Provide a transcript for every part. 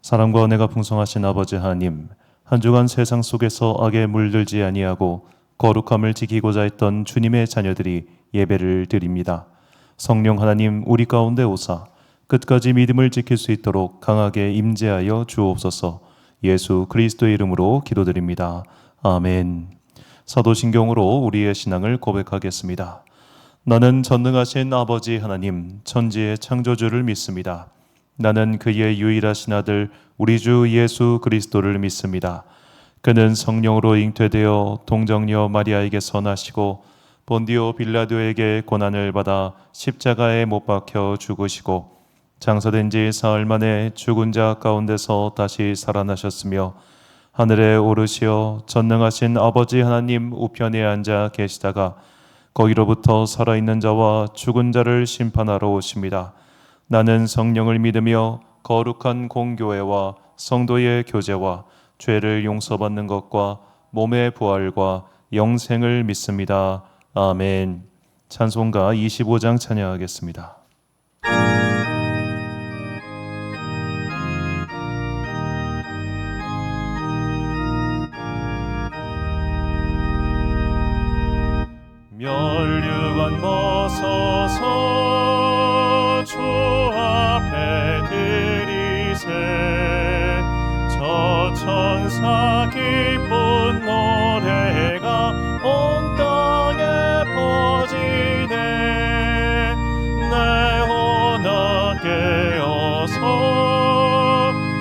사랑과 은혜가 풍성하신 아버지 하나님, 한 주간 세상 속에서 악에 물들지 아니하고 거룩함을 지키고자 했던 주님의 자녀들이 예배를 드립니다. 성령 하나님, 우리 가운데 오사 끝까지 믿음을 지킬 수 있도록 강하게 임재하여 주옵소서. 예수 그리스도의 이름으로 기도드립니다. 아멘. 사도신경으로 우리의 신앙을 고백하겠습니다. 나는 전능하신 아버지 하나님, 천지의 창조주를 믿습니다. 나는 그의 유일하신 아들 우리 주 예수 그리스도를 믿습니다. 그는 성령으로 잉태되어 동정녀 마리아에게서 나시고 본디오 빌라도에게 고난을 받아 십자가에 못 박혀 죽으시고 장사된 지 사흘 만에 죽은 자 가운데서 다시 살아나셨으며 하늘에 오르시어 전능하신 아버지 하나님 우편에 앉아 계시다가 거기로부터 살아있는 자와 죽은 자를 심판하러 오십니다. 나는 성령을 믿으며 거룩한 공교회와 성도의 교제와 죄를 용서받는 것과 몸의 부활과 영생을 믿습니다. 아멘. 찬송가 25장 찬양하겠습니다. 멸류관 벗어서 주 앞에 드리세 저 천사 기쁜 노래가 온 땅에 퍼지네 내 혼아 깨어서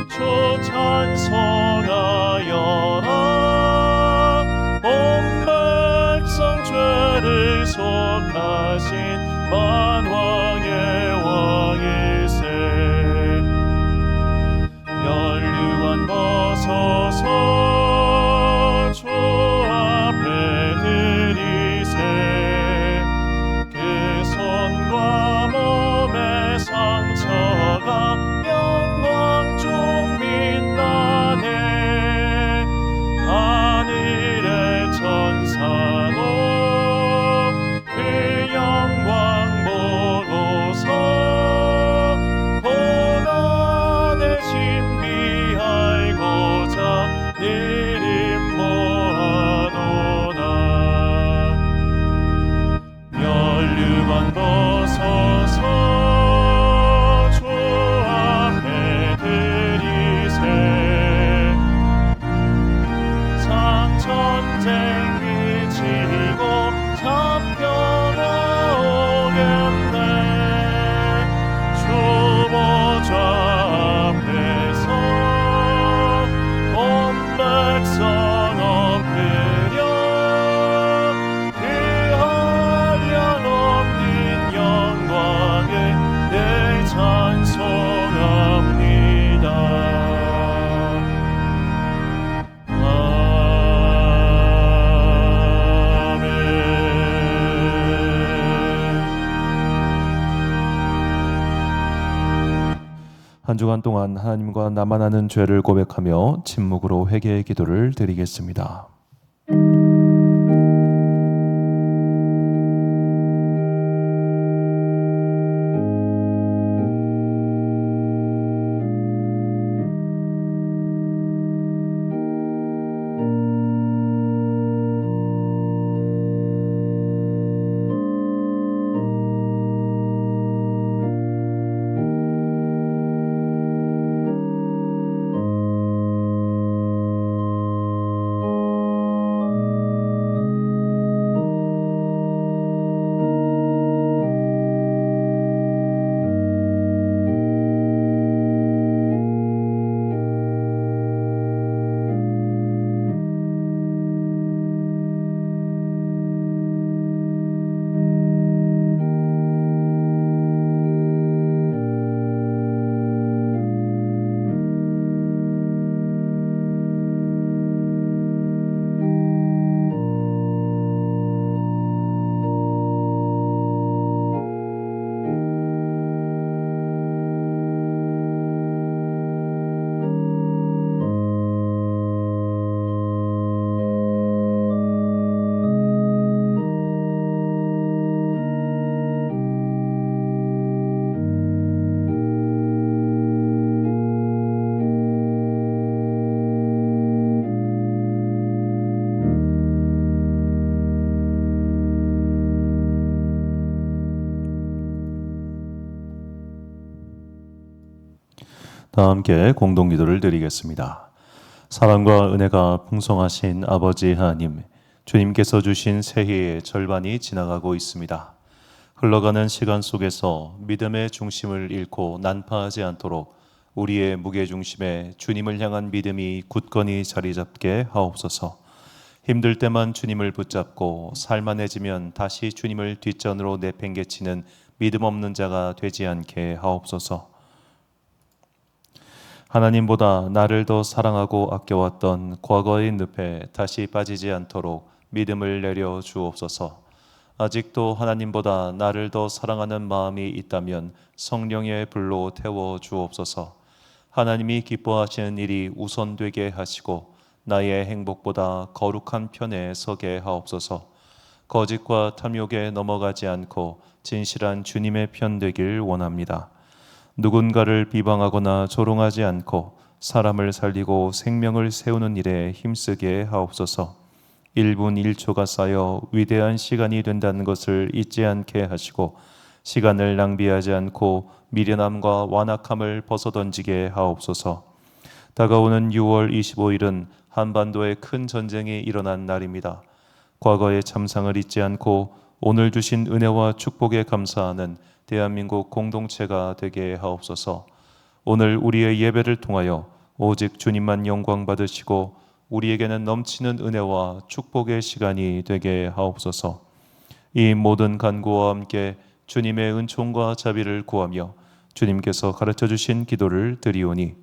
주 찬송하여라 온 백성 죄를 속하신 만왕의 왕일세 멸류관 벗어서 주 앞에 드리세 그 손과 몸의 상처가 영광 중 빛나네 하늘의 천사도 그 영광 보고서 고난의 신비 알고자 내림 모아도다 멸류관 벗어서 주 앞에 드리세 상천쟁 미치고 참평화 오겠네 주 보좌 앞에서 온 백성 엎드려 그 한량없는 영광을 내 찬송합니다. 한 주간 동안 하나님과 나만 아는 죄를 고백하며 침묵으로 회개의 기도를 드리겠습니다. 다 함께 공동기도를 드리겠습니다. 사랑과 은혜가 풍성하신 아버지 하나님, 주님께서 주신 새해의 절반이 지나가고 있습니다. 흘러가는 시간 속에서 믿음의 중심을 잃고 난파하지 않도록 우리의 무게중심에 주님을 향한 믿음이 굳건히 자리 잡게 하옵소서. 힘들 때만 주님을 붙잡고 살만해지면 다시 주님을 뒷전으로 내팽개치는 믿음 없는 자가 되지 않게 하옵소서. 하나님보다 나를 더 사랑하고 아껴왔던 과거의 늪에 다시 빠지지 않도록 믿음을 내려 주옵소서. 아직도 하나님보다 나를 더 사랑하는 마음이 있다면 성령의 불로 태워 주옵소서. 하나님이 기뻐하시는 일이 우선되게 하시고 나의 행복보다 거룩한 편에 서게 하옵소서. 거짓과 탐욕에 넘어가지 않고 진실한 주님의 편 되길 원합니다. 누군가를 비방하거나 조롱하지 않고 사람을 살리고 생명을 세우는 일에 힘쓰게 하옵소서. 1분 1초가 쌓여 위대한 시간이 된다는 것을 잊지 않게 하시고 시간을 낭비하지 않고 미련함과 완악함을 벗어던지게 하옵소서. 다가오는 6월 25일은 한반도에 큰 전쟁이 일어난 날입니다. 과거의 참상을 잊지 않고 오늘 주신 은혜와 축복에 감사하는 대한민국 공동체가 되게 하옵소서. 오늘 우리의 예배를 통하여 오직 주님만 영광 받으시고 우리에게는 넘치는 은혜와 축복의 시간이 되게 하옵소서. 이 모든 간구와 함께 주님의 은총과 자비를 구하며 주님께서 가르쳐 주신 기도를 드리오니,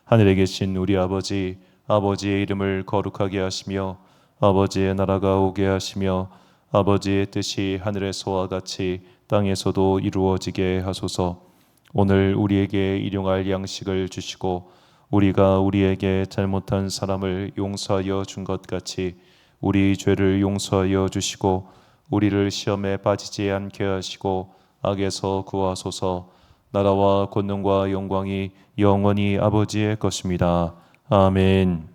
하늘에 계신 우리 아버지, 아버지의 이름을 거룩하게 하시며 아버지의 나라가 오게 하시며 아버지의 뜻이 하늘에서와 같이 땅에서도 이루어지게 하소서. 오늘 우리에게 일용할 양식을 주시고 우리가 우리에게 잘못한 사람을 용서하여 준 것 같이 우리 죄를 용서하여 주시고 우리를 시험에 빠지지 않게 하시고 악에서 구하소서. 나라와 권능과 영광이 영원히 아버지의 것입니다. 아멘.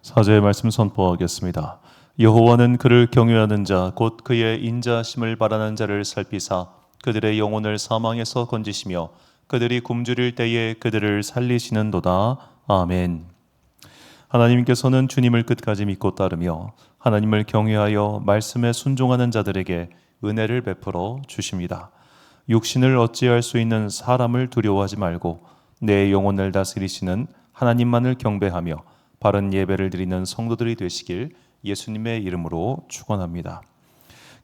사제의 말씀 선포하겠습니다. 여호와는 그를 경외하는 자 곧 그의 인자하심을 바라는 자를 살피사 그들의 영혼을 사망에서 건지시며 그들이 굶주릴 때에 그들을 살리시는도다. 아멘. 하나님께서는 주님을 끝까지 믿고 따르며 하나님을 경외하여 말씀에 순종하는 자들에게 은혜를 베풀어 주십니다. 육신을 어찌할 수 있는 사람을 두려워하지 말고 내 영혼을 다스리시는 하나님만을 경배하며 바른 예배를 드리는 성도들이 되시길 예수님의 이름으로 축원합니다.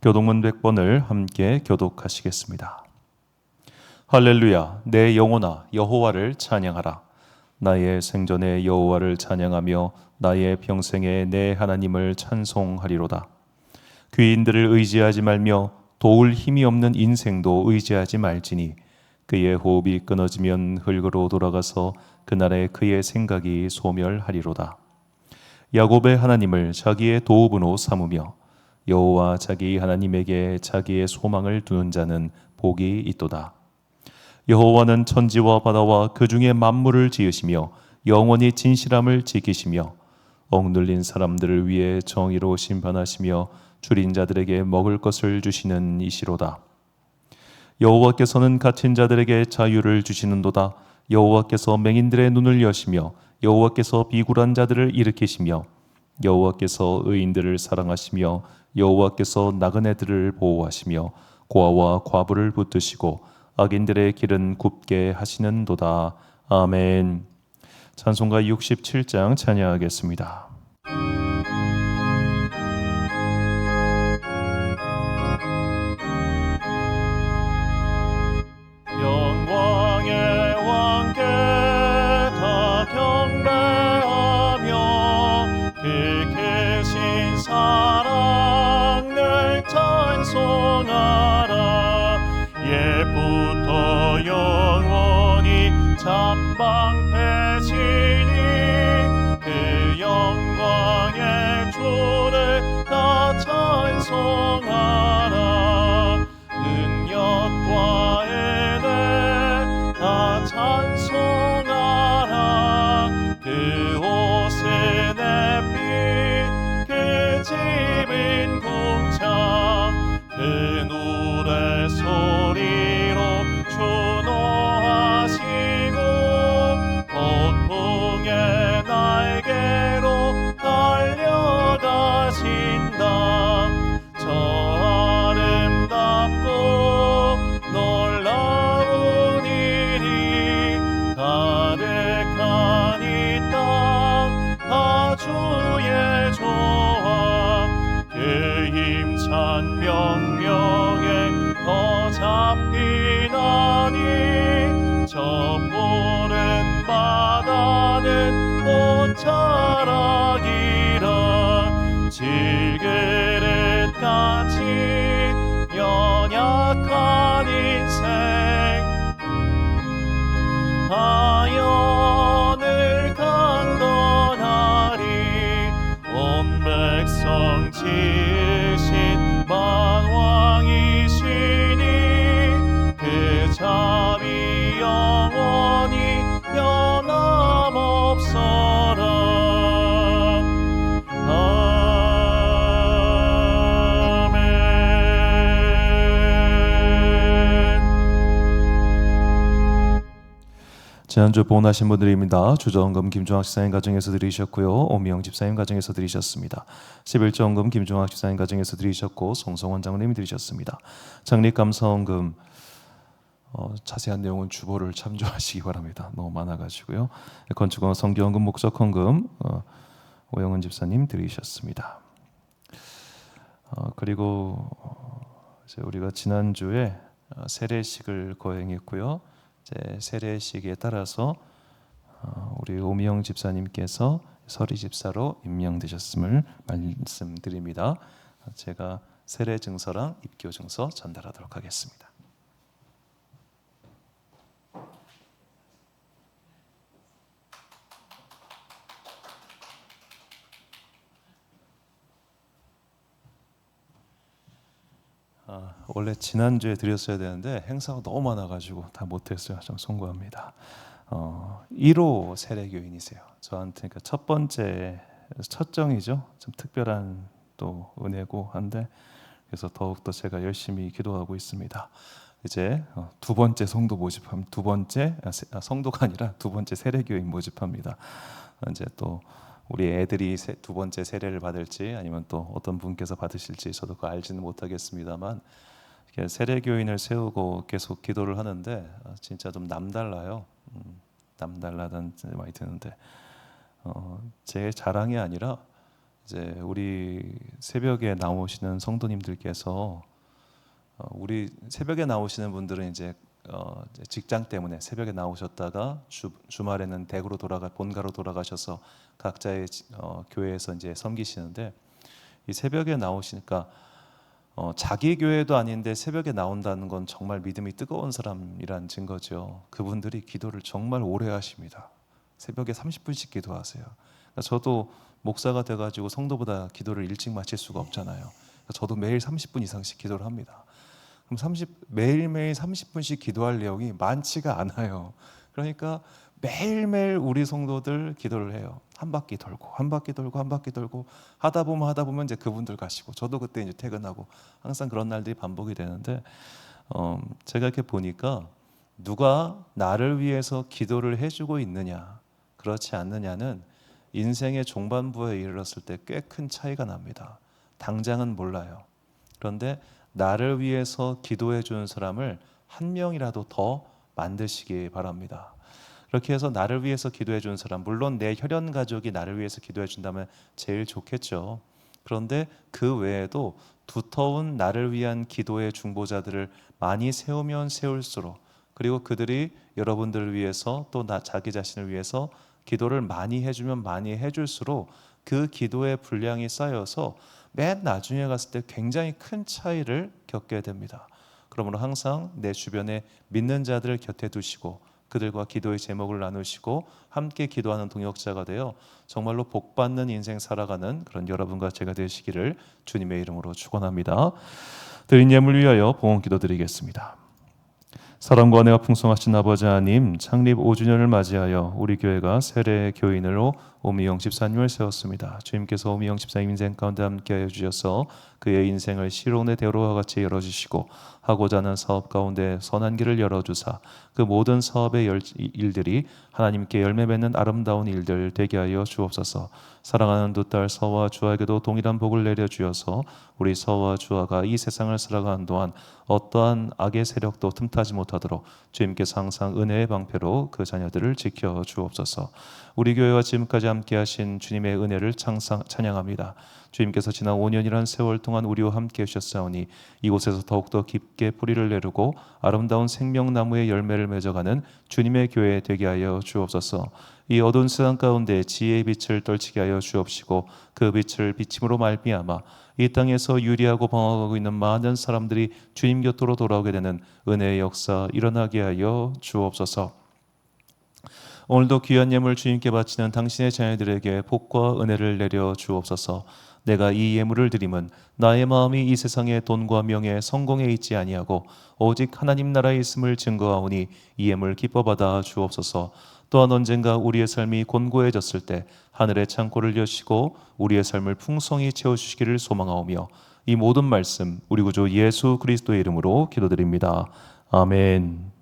교독문 100번을 함께 교독하시겠습니다. 할렐루야, 내 영혼아 여호와를 찬양하라. 나의 생전에 여호와를 찬양하며 나의 평생에 내 하나님을 찬송하리로다. 귀인들을 의지하지 말며 도울 힘이 없는 인생도 의지하지 말지니 그의 호흡이 끊어지면 흙으로 돌아가서 그날에 그의 생각이 소멸하리로다. 야곱의 하나님을 자기의 도우분으로 삼으며 여호와 자기 하나님에게 자기의 소망을 두는 자는 복이 있도다. 여호와는 천지와 바다와 그 중에 만물을 지으시며 영원히 진실함을 지키시며 억눌린 사람들을 위해 정의로 심판하시며 줄인 자들에게 먹을 것을 주시는 이시로다. 여호와께서는 갇힌 자들에게 자유를 주시는도다. 여호와께서 맹인들의 눈을 여시며 여호와께서 비굴한 자들을 일으키시며 여호와께서 의인들을 사랑하시며 여호와께서 나그네들을 보호하시며 고아와 과부를 붙드시고 악인들의 길은 굽게 하시는도다. 아멘. 찬송가 67장 찬양하겠습니다. 영광의 왕께 다 경배하며 그 크신 사랑을 찬송하라. 옛부터 영원히 잠방 패시니 그 영광의 주를 다 찬송하라. 능력과 은혜 다 찬송하라. 그 옷은 햇빛 그 집은 궁창 그 노래 소리로 주노하시고 폭풍의 날개로 달려가신다. 저 아름답고 놀라운 일이 가득한 이 땅 다 주의 조화 그 힘찬 명령에 더 잡히나니 저 푸른 바다는 온 자락이라. 질그릇같이 연약한 인생 하연을 강건하리. 온 백성 지으신 만왕이시니 그 자비 영원히 변함없어라. 지난주 보온하신 분들입니다. 주저헌금 김종학 집사님 가정에서 드리셨고요. 오미영 집사님 가정에서 드리셨습니다. 11조헌금 김종학 집사님 가정에서 드리셨고 송성원 장로님이 드리셨습니다. 장립감사헌금 자세한 내용은 주보를 참조하시기 바랍니다. 너무 많아가지고요. 건축원 성교헌금 목적헌금 오영은 집사님 드리셨습니다. 그리고 이제 우리가 지난주에 세례식을 거행했고요. 세례식에 따라서 우리 오미영 집사님께서 서리 집사로 임명되셨음을 말씀드립니다. 제가 세례 증서랑 입교 증서 전달하도록 하겠습니다. 원래 지난주에 드렸어야 되는데 행사가 너무 많아가지고 다 못했어요. 좀 송구합니다. 1호 세례교인이세요. 저한테 그러니까 첫 번째 첫 정이죠. 좀 특별한 또 은혜고 한데 그래서 더욱더 제가 열심히 기도하고 있습니다. 이제 두 번째 성도 모집합니다. 두 번째 성도가 아니라 두 번째 세례교인 모집합니다. 이제 또 우리 애들이 두 번째 세례를 받을지 아니면 또 어떤 분께서 받으실지 저도 그거 알지는 못하겠습니다만 세례교인을 세우고 계속 기도를 하는데 진짜 좀 남달라요. 남달라는 많이 드는데 제 자랑이 아니라 이제 우리 새벽에 나오시는 성도님들께서 우리 새벽에 나오시는 분들은 이제 직장 때문에 새벽에 나오셨다가 주말에는 댁으로 본가로 돌아가셔서 각자의 교회에서 이제 섬기시는데 이 새벽에 나오시니까 자기 교회도 아닌데 새벽에 나온다는 건 정말 믿음이 뜨거운 사람이란 증거죠. 그분들이 기도를 정말 오래 하십니다. 새벽에 30분씩 기도하세요. 그러니까 저도 목사가 돼가지고 성도보다 기도를 일찍 마칠 수가 없잖아요. 그러니까 저도 매일 30분 이상씩 기도를 합니다. 그럼 매일매일 30분씩 기도할 내용이 많지가 않아요. 그러니까 매일매일 우리 성도들 기도를 해요. 한 바퀴 돌고 한 바퀴 돌고 한 바퀴 돌고 하다 보면 이제 그분들 가시고 저도 그때 이제 퇴근하고 항상 그런 날들이 반복이 되는데 제가 이렇게 보니까 누가 나를 위해서 기도를 해주고 있느냐 그렇지 않느냐는 인생의 종반부에 이르렀을 때 꽤 큰 차이가 납니다. 당장은 몰라요. 그런데 나를 위해서 기도해 주는 사람을 한 명이라도 더 만드시기 바랍니다. 그렇게 해서 나를 위해서 기도해 주는 사람, 물론 내 혈연 가족이 나를 위해서 기도해 준다면 제일 좋겠죠. 그런데 그 외에도 두터운 나를 위한 기도의 중보자들을 많이 세우면 세울수록 그리고 그들이 여러분들을 위해서 또 자기 자신을 위해서 기도를 많이 해주면 많이 해줄수록 그 기도의 분량이 쌓여서 맨 나중에 갔을 때 굉장히 큰 차이를 겪게 됩니다. 그러므로 항상 내 주변에 믿는 자들을 곁에 두시고 그들과 기도의 제목을 나누시고 함께 기도하는 동역자가 되어 정말로 복받는 인생 살아가는 그런 여러분과 제가 되시기를 주님의 이름으로 축원합니다. 드린 예물 위하여 봉헌 기도드리겠습니다. 사랑과 은혜가 풍성하신 아버지 하나님, 창립 5주년을 맞이하여 우리 교회가 세례 교인으로 오미영 집사님을 세웠습니다. 주님께서 오미영 집사님 인생 가운데 함께하여 주셔서 그의 인생을 시론의 대로와 같이 열어주시고 하고자 하는 사업 가운데 선한 길을 열어주사 그 모든 사업의 일들이 하나님께 열매 맺는 아름다운 일들 되게 하여 주옵소서. 사랑하는 두 딸 서와 주아에게도 동일한 복을 내려주어서 우리 서와 주아가 이 세상을 살아가는 동안 어떠한 악의 세력도 틈타지 못하도록 주님께서 항상 은혜의 방패로 그 자녀들을 지켜 주옵소서. 우리 교회와 지금까지 함께하신 주님의 은혜를 찬양합니다. 주님께서 지난 5년이라는 세월 동안 우리와 함께 하셨사오니 이곳에서 더욱더 깊게 뿌리를 내리고 아름다운 생명나무의 열매를 맺어가는 주님의 교회 되게 하여 주옵소서. 이 어두운 세상 가운데 지혜의 빛을 떨치게 하여 주옵시고 그 빛을 비침으로 말미암아 이 땅에서 유리하고 방황하고 있는 많은 사람들이 주님 곁으로 돌아오게 되는 은혜의 역사 일어나게 하여 주옵소서. 오늘도 귀한 예물 주님께 바치는 당신의 자녀들에게 복과 은혜를 내려 주옵소서. 내가 이 예물을 드림은 나의 마음이 이 세상의 돈과 명예, 성공에 있지 아니하고 오직 하나님 나라에 있음을 증거하오니 이 예물 기뻐 받아 주옵소서. 또한 언젠가 우리의 삶이 곤고해졌을 때 하늘의 창고를 여시고 우리의 삶을 풍성히 채워주시기를 소망하오며 이 모든 말씀 우리 구주 예수 그리스도의 이름으로 기도드립니다. 아멘.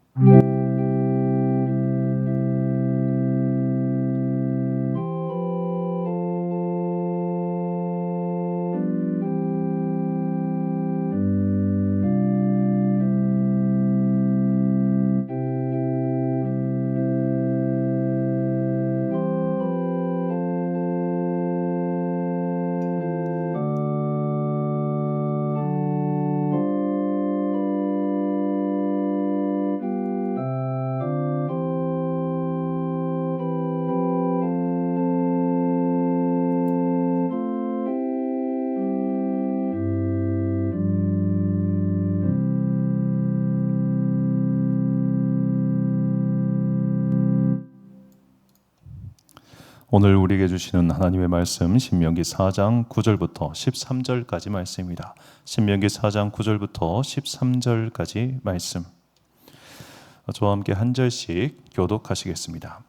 오늘 우리에게 주시는 하나님의 말씀 신명기 4장 9절부터 13절까지 말씀입니다. 신명기 4장 9절부터 13절까지 말씀. 저와 함께 한 절씩 교독하시겠습니다.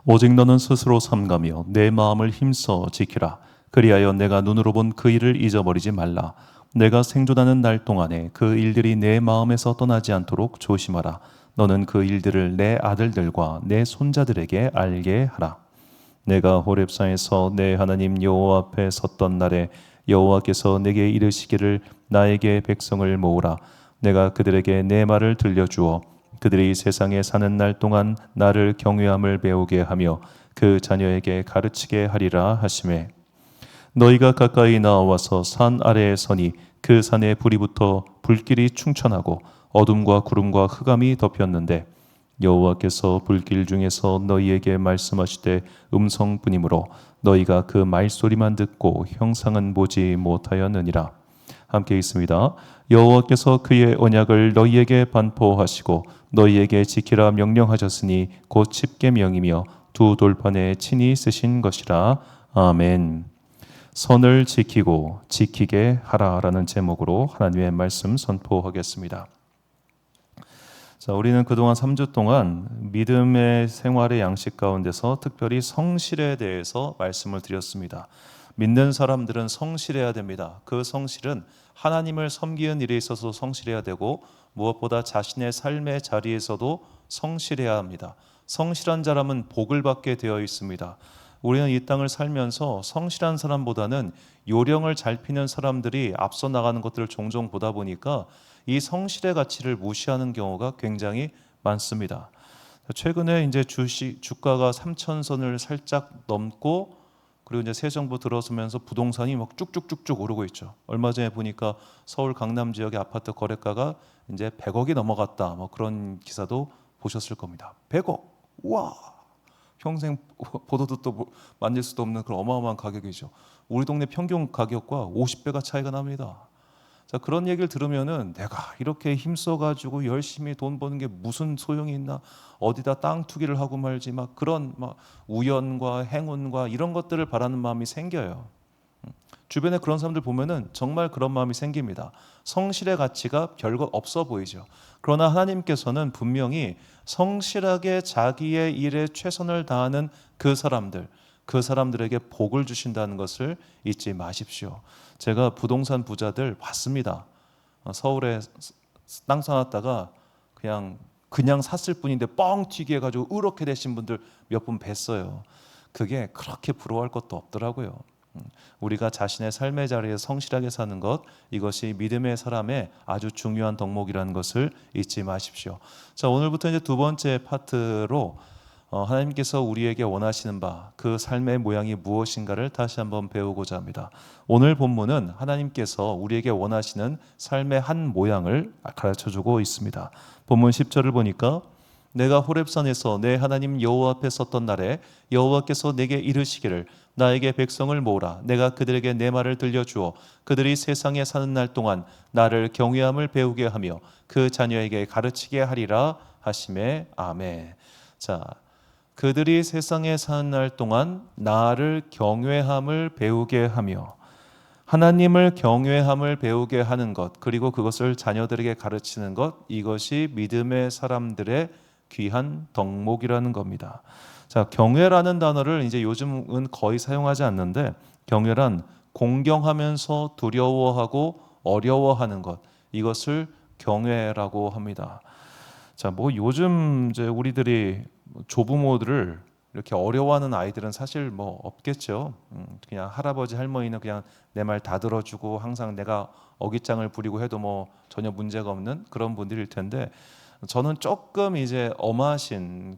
오직 너는 스스로 삼가며 내 마음을 힘써 지키라. 그리하여 내가 눈으로 본 그 일을 잊어버리지 말라. 내가 생존하는 날 동안에 그 일들이 내 마음에서 떠나지 않도록 조심하라. 너는 그 일들을 내 아들들과 내 손자들에게 알게 하라. 내가 호렙산에서 내 하나님 여호와 앞에 섰던 날에 여호와께서 내게 이르시기를 나에게 백성을 모으라. 내가 그들에게 내 말을 들려주어 그들이 세상에 사는 날 동안 나를 경외함을 배우게 하며 그 자녀에게 가르치게 하리라 하시매 너희가 가까이 나와서 산 아래에 서니 그 산에 불이 붙어 불길이 충천하고 어둠과 구름과 흑암이 덮였는데 여호와께서 불길 중에서 너희에게 말씀하시되 음성뿐이므로 너희가 그 말소리만 듣고 형상은 보지 못하였느니라. 함께 있습니다. 여호와께서 그의 언약을 너희에게 반포하시고 너희에게 지키라 명령하셨으니 곧 십계명이며 두 돌판에 친히 쓰신 것이라. 아멘. 선을 지키고 지키게 하라라는 제목으로 하나님의 말씀 선포하겠습니다. 자, 우리는 그동안 3주 동안 믿음의 생활의 양식 가운데서 특별히 성실에 대해서 말씀을 드렸습니다. 믿는 사람들은 성실해야 됩니다. 그 성실은 하나님을 섬기는 일에 있어서 성실해야 되고 무엇보다 자신의 삶의 자리에서도 성실해야 합니다. 성실한 사람은 복을 받게 되어 있습니다. 우리는 이 땅을 살면서 성실한 사람보다는 요령을 잘 피는 사람들이 앞서 나가는 것들을 종종 보다 보니까 이 성실의 가치를 무시하는 경우가 굉장히 많습니다. 최근에 이제 주가가 3,000선을 살짝 넘고 그리고 이제 새 정부 들어서면서 부동산이 막 쭉쭉쭉쭉 오르고 있죠. 얼마 전에 보니까 서울 강남 지역의 아파트 거래가가 이제 100억이 넘어갔다. 뭐 그런 기사도 보셨을 겁니다. 100억. 우와. 평생 보도 듣도 만질 수도 없는 그런 어마어마한 가격이죠. 우리 동네 평균 가격과 50배가 차이가 납니다. 자, 그런 얘기를 들으면은 내가 이렇게 힘써가지고 열심히 돈 버는 게 무슨 소용이 있나? 어디다 땅 투기를 하고 말지 막 그런 막 우연과 행운과 이런 것들을 바라는 마음이 생겨요. 주변에 그런 사람들 보면은 정말 그런 마음이 생깁니다. 성실의 가치가 별거 없어 보이죠. 그러나 하나님께서는 분명히 성실하게 자기의 일에 최선을 다하는 그 사람들에게 복을 주신다는 것을 잊지 마십시오. 제가 부동산 부자들 봤습니다. 서울에 땅 사놨다가 그냥 샀을 뿐인데 뻥 튀기 해가지고 이렇게 되신 분들 몇 분 뵀어요. 그게 그렇게 부러워할 것도 없더라고요. 우리가 자신의 삶의 자리에 성실하게 사는 것, 이것이 믿음의 사람의 아주 중요한 덕목이라는 것을 잊지 마십시오. 자, 오늘부터 이제 두 번째 파트로 하나님께서 우리에게 원하시는 바, 그 삶의 모양이 무엇인가를 다시 한번 배우고자 합니다. 오늘 본문은 하나님께서 우리에게 원하시는 삶의 한 모양을 가르쳐주고 있습니다. 본문 10절을 보니까 내가 호렙산에서 내 하나님 여호와 앞에 섰던 날에 여호와께서 내게 이르시기를 나에게 백성을 모으라. 내가 그들에게 내 말을 들려주어 그들이 세상에 사는 날 동안 나를 경외함을 배우게 하며 그 자녀에게 가르치게 하리라 하시매. 아멘. 자, 그들이 세상에 사는 날 동안 나를 경외함을 배우게 하며, 하나님을 경외함을 배우게 하는 것, 그리고 그것을 자녀들에게 가르치는 것, 이것이 믿음의 사람들의 귀한 덕목이라는 겁니다. 자, 경외라는 단어를 이제 요즘은 거의 사용하지 않는데, 경외란 공경하면서 두려워하고 어려워하는 것, 이것을 경외라고 합니다. 자, 뭐 요즘 이제 우리들이 조부모들을 이렇게 어려워하는 아이들은 사실 뭐 없겠죠. 그냥 할아버지 할머니는 그냥 내 말 다 들어주고 항상 내가 어깃장을 부리고 해도 뭐 전혀 문제가 없는 그런 분들일 텐데, 저는 조금 이제 엄하신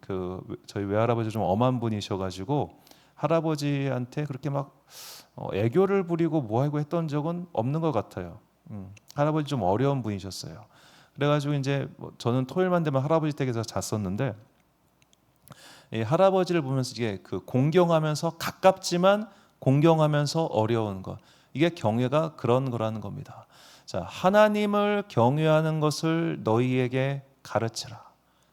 저희 외할아버지 좀 엄한 분이셔가지고 할아버지한테 그렇게 막 애교를 부리고 뭐하고 했던 적은 없는 것 같아요. 할아버지 좀 어려운 분이셨어요. 그래가지고 이제 저는 토요일만 되면 할아버지 댁에서 잤었는데, 이 할아버지를 보면서 이게 공경하면서 가깝지만 공경하면서 어려운 것, 이게 경외가 그런 거라는 겁니다. 자, 하나님을 경외하는 것을 너희에게 가르치라.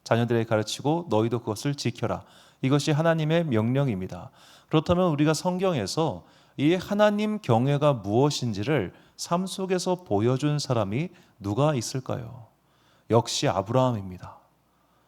자녀들에게 가르치고 너희도 그것을 지켜라. 이것이 하나님의 명령입니다. 그렇다면 우리가 성경에서 이 하나님 경외가 무엇인지를 삶 속에서 보여준 사람이 누가 있을까요? 역시 아브라함입니다.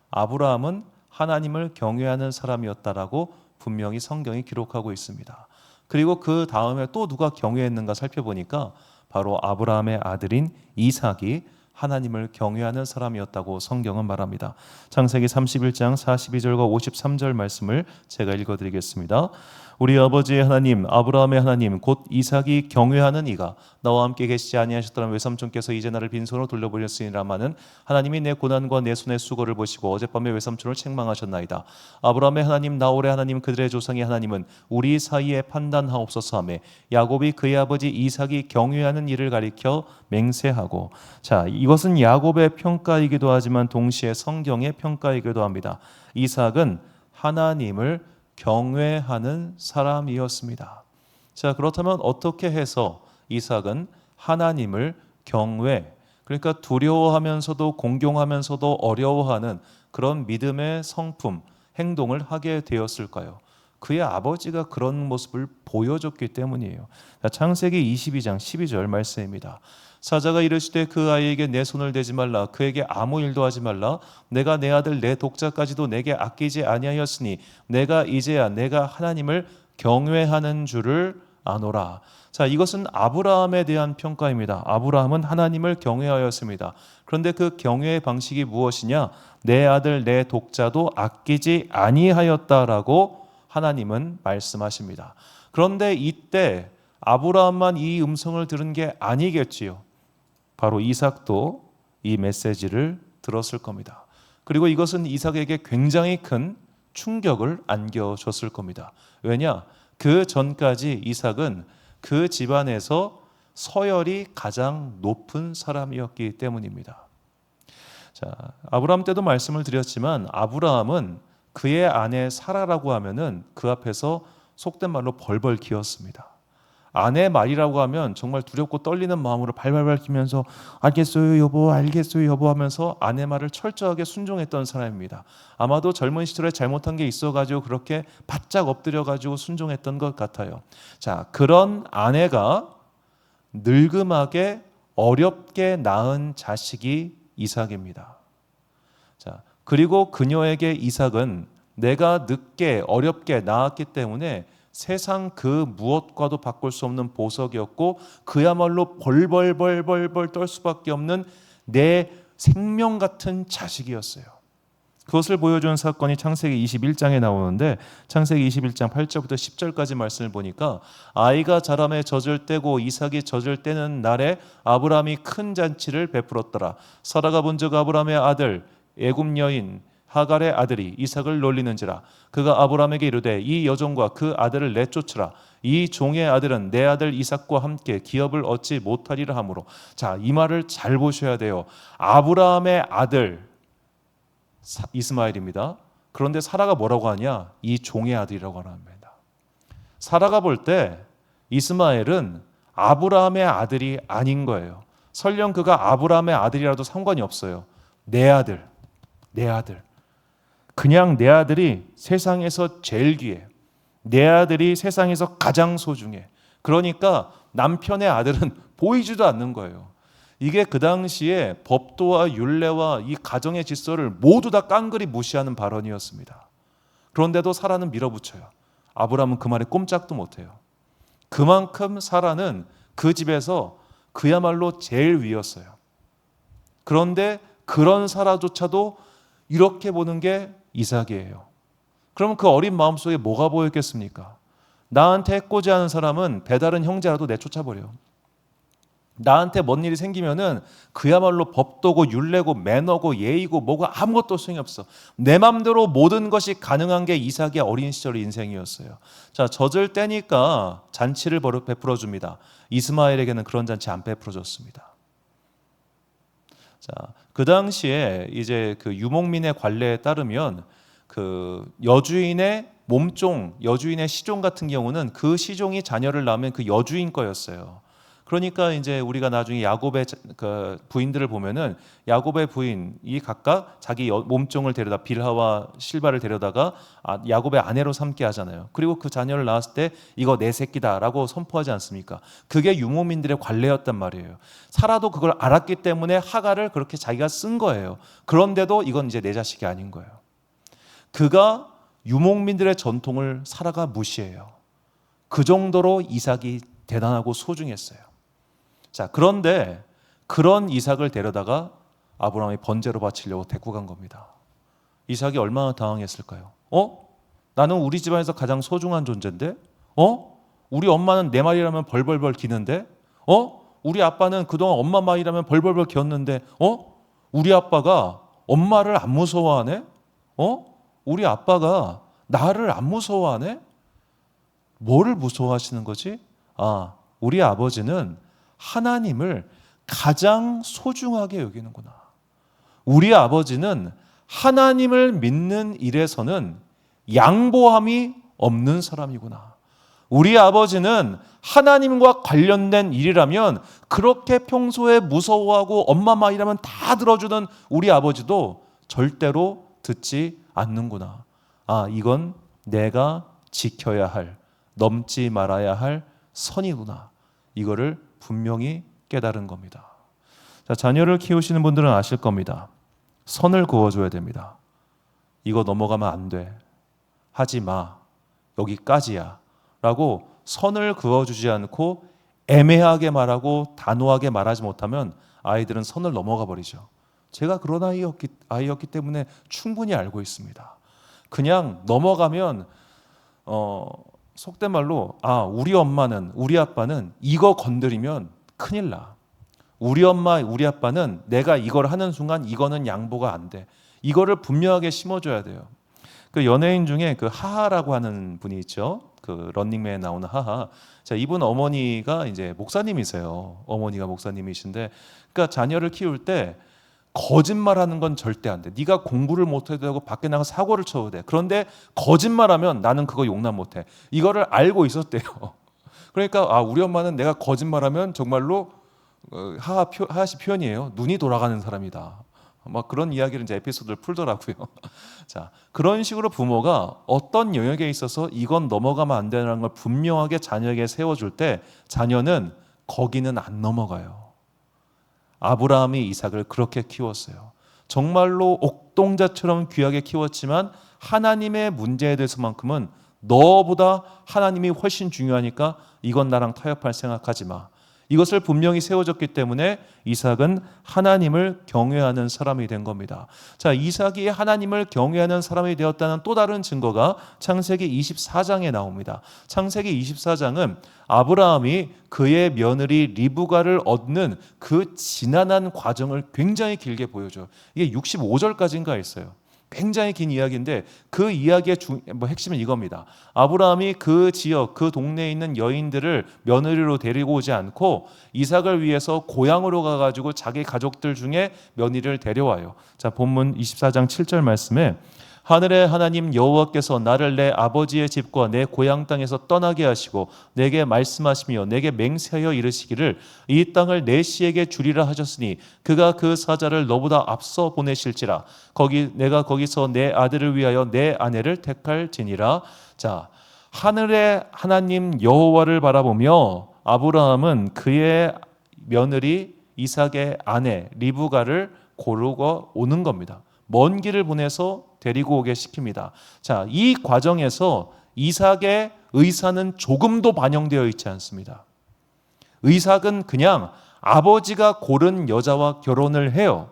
아브라함은 하나님을 경외하는 사람이었다라고 분명히 성경이 기록하고 있습니다. 그리고 그 다음에 또 누가 경외했는가 살펴보니까 바로 아브라함의 아들인 이삭이 하나님을 경외하는 사람이었다고 성경은 말합니다. 창세기 31장 42절과 53절 말씀을 제가 읽어드리겠습니다. 우리 아버지의 하나님 아브라함의 하나님 곧 이삭이 경외하는 이가 나와 함께 계시지 아니하셨더라면 외삼촌께서 이제 나를 빈손으로 돌려보냈으니라마는 하나님이 내 고난과 내 손의 수고를 보시고 어젯밤에 외삼촌을 책망하셨나이다. 아브라함의 하나님 나홀의 하나님 그들의 조상의 하나님은 우리 사이에 판단하옵소서 하며 야곱이 그의 아버지 이삭이 경외하는 일을 가리켜 맹세하고. 자, 이것은 야곱의 평가이기도 하지만 동시에 성경의 평가이기도 합니다. 이삭은 하나님을 경외하는 사람이었습니다. 자, 그렇다면 어떻게 해서 이삭은 하나님을 경외, 그러니까 두려워하면서도 공경하면서도 어려워하는 그런 믿음의 성품, 행동을 하게 되었을까요? 그의 아버지가 그런 모습을 보여줬기 때문이에요. 자, 창세기 22장 12절 말씀입니다. 사자가 이르시되 그 아이에게 내 손을 대지 말라. 그에게 아무 일도 하지 말라. 내가 내 아들 내 독자까지도 내게 아끼지 아니하였으니 내가 이제야 내가 하나님을 경외하는 줄을 아노라. 자, 이것은 아브라함에 대한 평가입니다. 아브라함은 하나님을 경외하였습니다. 그런데 그 경외의 방식이 무엇이냐? 내 아들 내 독자도 아끼지 아니하였다라고 하나님은 말씀하십니다. 그런데 이때 아브라함만 이 음성을 들은 게 아니겠지요. 바로 이삭도 이 메시지를 들었을 겁니다. 그리고 이것은 이삭에게 굉장히 큰 충격을 안겨줬을 겁니다. 왜냐? 그 전까지 이삭은 그 집안에서 서열이 가장 높은 사람이었기 때문입니다. 자, 아브라함 때도 말씀을 드렸지만 아브라함은 그의 아내 사라라고 하면은 그 앞에서 속된 말로 벌벌 기었습니다. 아내 말이라고 하면 정말 두렵고 떨리는 마음으로 발발발 뛰면서 알겠어요 여보, 알겠어요 여보 하면서 아내 말을 철저하게 순종했던 사람입니다. 아마도 젊은 시절에 잘못한 게 있어가지고 그렇게 바짝 엎드려가지고 순종했던 것 같아요. 자, 그런 아내가 늙음하게 어렵게 낳은 자식이 이삭입니다. 자, 그리고 그녀에게 이삭은 내가 늦게 어렵게 낳았기 때문에 세상 그 무엇과도 바꿀 수 없는 보석이었고 그야말로 벌벌벌벌벌 떨 수밖에 없는 내 생명 같은 자식이었어요. 그것을 보여주는 사건이 창세기 21장에 나오는데 창세기 21장 8절부터 10절까지 말씀을 보니까 아이가 자라매 젖을 떼고 이삭이 젖을 떼는 날에 아브라함이 큰 잔치를 베풀었더라. 사라가 본즉 아브라함의 아들 애굽 여인 하갈의 아들이 이삭을 놀리는지라. 그가 아브라함에게 이르되 이 여종과 그 아들을 내쫓으라. 이 종의 아들은 내 아들 이삭과 함께 기업을 얻지 못하리라 하므로. 자, 이 말을 잘 보셔야 돼요. 아브라함의 아들 이스마엘입니다. 그런데 사라가 뭐라고 하냐? 이 종의 아들이라고 합니다. 사라가 볼 때 이스마엘은 아브라함의 아들이 아닌 거예요. 설령 그가 아브라함의 아들이라도 상관이 없어요. 내 아들, 내 아들. 그냥 내 아들이 세상에서 제일 귀해. 내 아들이 세상에서 가장 소중해. 그러니까 남편의 아들은 보이지도 않는 거예요. 이게 그 당시에 법도와 율례와 이 가정의 질서를 모두 다 깡그리 무시하는 발언이었습니다. 그런데도 사라는 밀어붙여요. 아브라함은 그 말에 꼼짝도 못해요. 그만큼 사라는 그 집에서 그야말로 제일 위였어요. 그런데 그런 사라조차도 이렇게 보는 게 이삭이에요. 그러면 그 어린 마음속에 뭐가 보였겠습니까? 나한테 해코지하는 사람은 배다른 형제라도 내쫓아버려. 나한테 뭔 일이 생기면은 그야말로 법도고 율례고 매너고 예의고 뭐가 아무것도 소용이 없어. 내 맘대로 모든 것이 가능한 게 이삭의 어린 시절 인생이었어요. 자, 젖을 떼니까 잔치를 베풀어 줍니다. 이스마엘에게는 그런 잔치 안 베풀어 줬습니다. 자, 그 당시에 이제 그 유목민의 관례에 따르면 그 여주인의 몸종, 여주인의 시종 같은 경우는 그 시종이 자녀를 낳으면 그 여주인 거였어요. 그러니까 이제 우리가 나중에 야곱의 그 부인들을 보면은 야곱의 부인이 각각 자기 몸종을 데려다 빌하와 실바를 데려다가 야곱의 아내로 삼게 하잖아요. 그리고 그 자녀를 낳았을 때 이거 내 새끼다라고 선포하지 않습니까? 그게 유목민들의 관례였단 말이에요. 사라도 그걸 알았기 때문에 하갈을 그렇게 자기가 쓴 거예요. 그런데도 이건 이제 내 자식이 아닌 거예요. 그가 유목민들의 전통을 사라가 무시해요. 그 정도로 이삭이 대단하고 소중했어요. 자, 그런데 그런 이삭을 데려다가 아브라함이 번제로 바치려고 데리고 간 겁니다. 이삭이 얼마나 당황했을까요? 나는 우리 집안에서 가장 소중한 존재인데? 우리 엄마는 내 말이라면 벌벌벌 기는데? 우리 아빠는 그동안 엄마 말이라면 벌벌벌 기었는데? 우리 아빠가 엄마를 안 무서워하네? 우리 아빠가 나를 안 무서워하네? 뭐를 무서워하시는 거지? 우리 아버지는 하나님을 가장 소중하게 여기는구나. 우리 아버지는 하나님을 믿는 일에서는 양보함이 없는 사람이구나. 우리 아버지는 하나님과 관련된 일이라면 그렇게 평소에 무서워하고 엄마 말이라면 다 들어주는 우리 아버지도 절대로 듣지 않는구나. 이건 내가 지켜야 할, 넘지 말아야 할 선이구나. 이거를 분명히 깨달은 겁니다. 자, 자녀를 키우시는 분들은 아실 겁니다. 선을 그어줘야 됩니다. 이거 넘어가면 안 돼. 하지 마. 여기까지야. 라고 선을 그어주지 않고 애매하게 말하고 단호하게 말하지 못하면 아이들은 선을 넘어가 버리죠. 제가 그런 아이였기 때문에 충분히 알고 있습니다. 그냥 넘어가면 속된 말로 우리 엄마는 우리 아빠는 이거 건드리면 큰일 나. 우리 엄마 우리 아빠는 내가 이걸 하는 순간 이거는 양보가 안 돼. 이거를 분명하게 심어줘야 돼요. 그 연예인 중에 그 하하라고 하는 분이 있죠. 그 런닝맨에 나오는 하하. 자, 이분 어머니가 이제 목사님이세요. 어머니가 목사님이신데, 그러니까 자녀를 키울 때 거짓말하는 건 절대 안 돼. 네가 공부를 못해도 되고 밖에 나가 사고를 쳐도 돼. 그런데 거짓말하면 나는 그거 용납 못해. 이거를 알고 있었대요. 그러니까 우리 엄마는 내가 거짓말하면 정말로 하하씨 표현이에요. 눈이 돌아가는 사람이다. 막 그런 이야기를 이제 에피소드를 풀더라고요. 자, 그런 식으로 부모가 어떤 영역에 있어서 이건 넘어가면 안 되는 걸 분명하게 자녀에게 세워줄 때 자녀는 거기는 안 넘어가요. 아브라함이 이삭을 그렇게 키웠어요. 정말로 옥동자처럼 귀하게 키웠지만 하나님의 문제에 대해서만큼은 너보다 하나님이 훨씬 중요하니까 이건 나랑 타협할 생각하지 마. 이것을 분명히 세워졌기 때문에 이삭은 하나님을 경외하는 사람이 된 겁니다. 자, 이삭이 하나님을 경외하는 사람이 되었다는 또 다른 증거가 창세기 24장에 나옵니다. 창세기 24장은 아브라함이 그의 며느리 리브가를 얻는 그 지난한 과정을 굉장히 길게 보여줘요. 이게 65절까지인가 있어요. 굉장히 긴 이야기인데 그 이야기의 핵심은 이겁니다. 아브라함이 그 지역, 그 동네에 있는 여인들을 며느리로 데리고 오지 않고 이삭을 위해서 고향으로 가가지고 자기 가족들 중에 며느리를 데려와요. 자, 본문 24장 7절 말씀에 하늘의 하나님 여호와께서 나를 내 아버지의 집과 내 고향 땅에서 떠나게 하시고 내게 말씀하시며 내게 맹세하여 이르시기를 이 땅을 내 씨에게 주리라 하셨으니 그가 그 사자를 너보다 앞서 보내실지라 내가 거기서 내 아들을 위하여 내 아내를 택할지니라. 자, 하늘의 하나님 여호와를 바라보며 아브라함은 그의 며느리 이삭의 아내 리브가를 고르고 오는 겁니다. 먼 길을 보내서 데리고 오게 시킵니다. 자, 이 과정에서 이삭의 의사는 조금도 반영되어 있지 않습니다. 이삭은 그냥 아버지가 고른 여자와 결혼을 해요.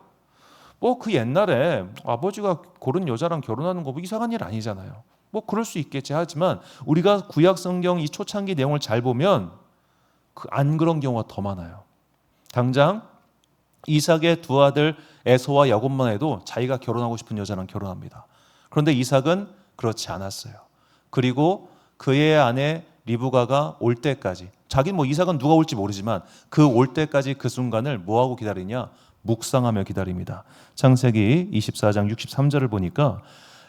그 옛날에 아버지가 고른 여자랑 결혼하는 거 이상한 일 아니잖아요. 그럴 수 있겠지. 하지만 우리가 구약 성경 이 초창기 내용을 잘 보면 안 그런 경우가 더 많아요. 당장 이삭의 두 아들 에서와 야곱만 해도 자기가 결혼하고 싶은 여자랑 결혼합니다. 그런데 이삭은 그렇지 않았어요. 그리고 그의 아내 리브가가 올 때까지, 이삭은 누가 올지 모르지만 그 올 때까지 그 순간을 뭐하고 기다리냐? 묵상하며 기다립니다. 창세기 24장 63절을 보니까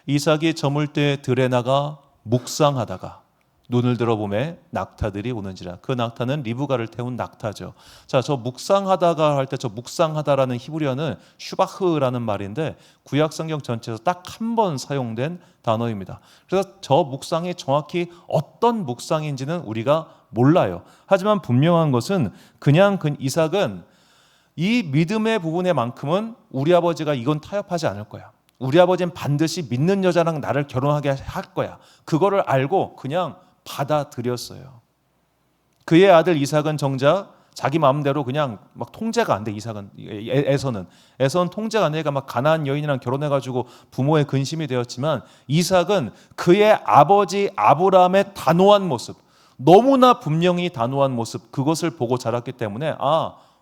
이삭이 저물 때 들에 나가 묵상하다가 눈을 들어보매 낙타들이 오는지라. 그 낙타는 리브가를 태운 낙타죠. 자, 저 묵상하다가 할 때 저 묵상하다라는 히브리어는 슈바흐라는 말인데 구약 성경 전체에서 딱 한 번 사용된 단어입니다. 그래서 저 묵상이 정확히 어떤 묵상인지는 우리가 몰라요. 하지만 분명한 것은 그냥 이삭은 이 믿음의 부분에만큼은 우리 아버지가 이건 타협하지 않을 거야. 우리 아버지는 반드시 믿는 여자랑 나를 결혼하게 할 거야. 그거를 알고 그냥 받아들였어요. 그의 아들 이삭은 정작 자기 마음대로 그냥 막 통제가 안 돼. 에서는 통제가 안 되니까 막 가나안 여인이랑 결혼해가지고 부모의 근심이 되었지만 이삭은 그의 아버지 아브라함의 단호한 모습, 너무나 분명히 단호한 모습, 그것을 보고 자랐기 때문에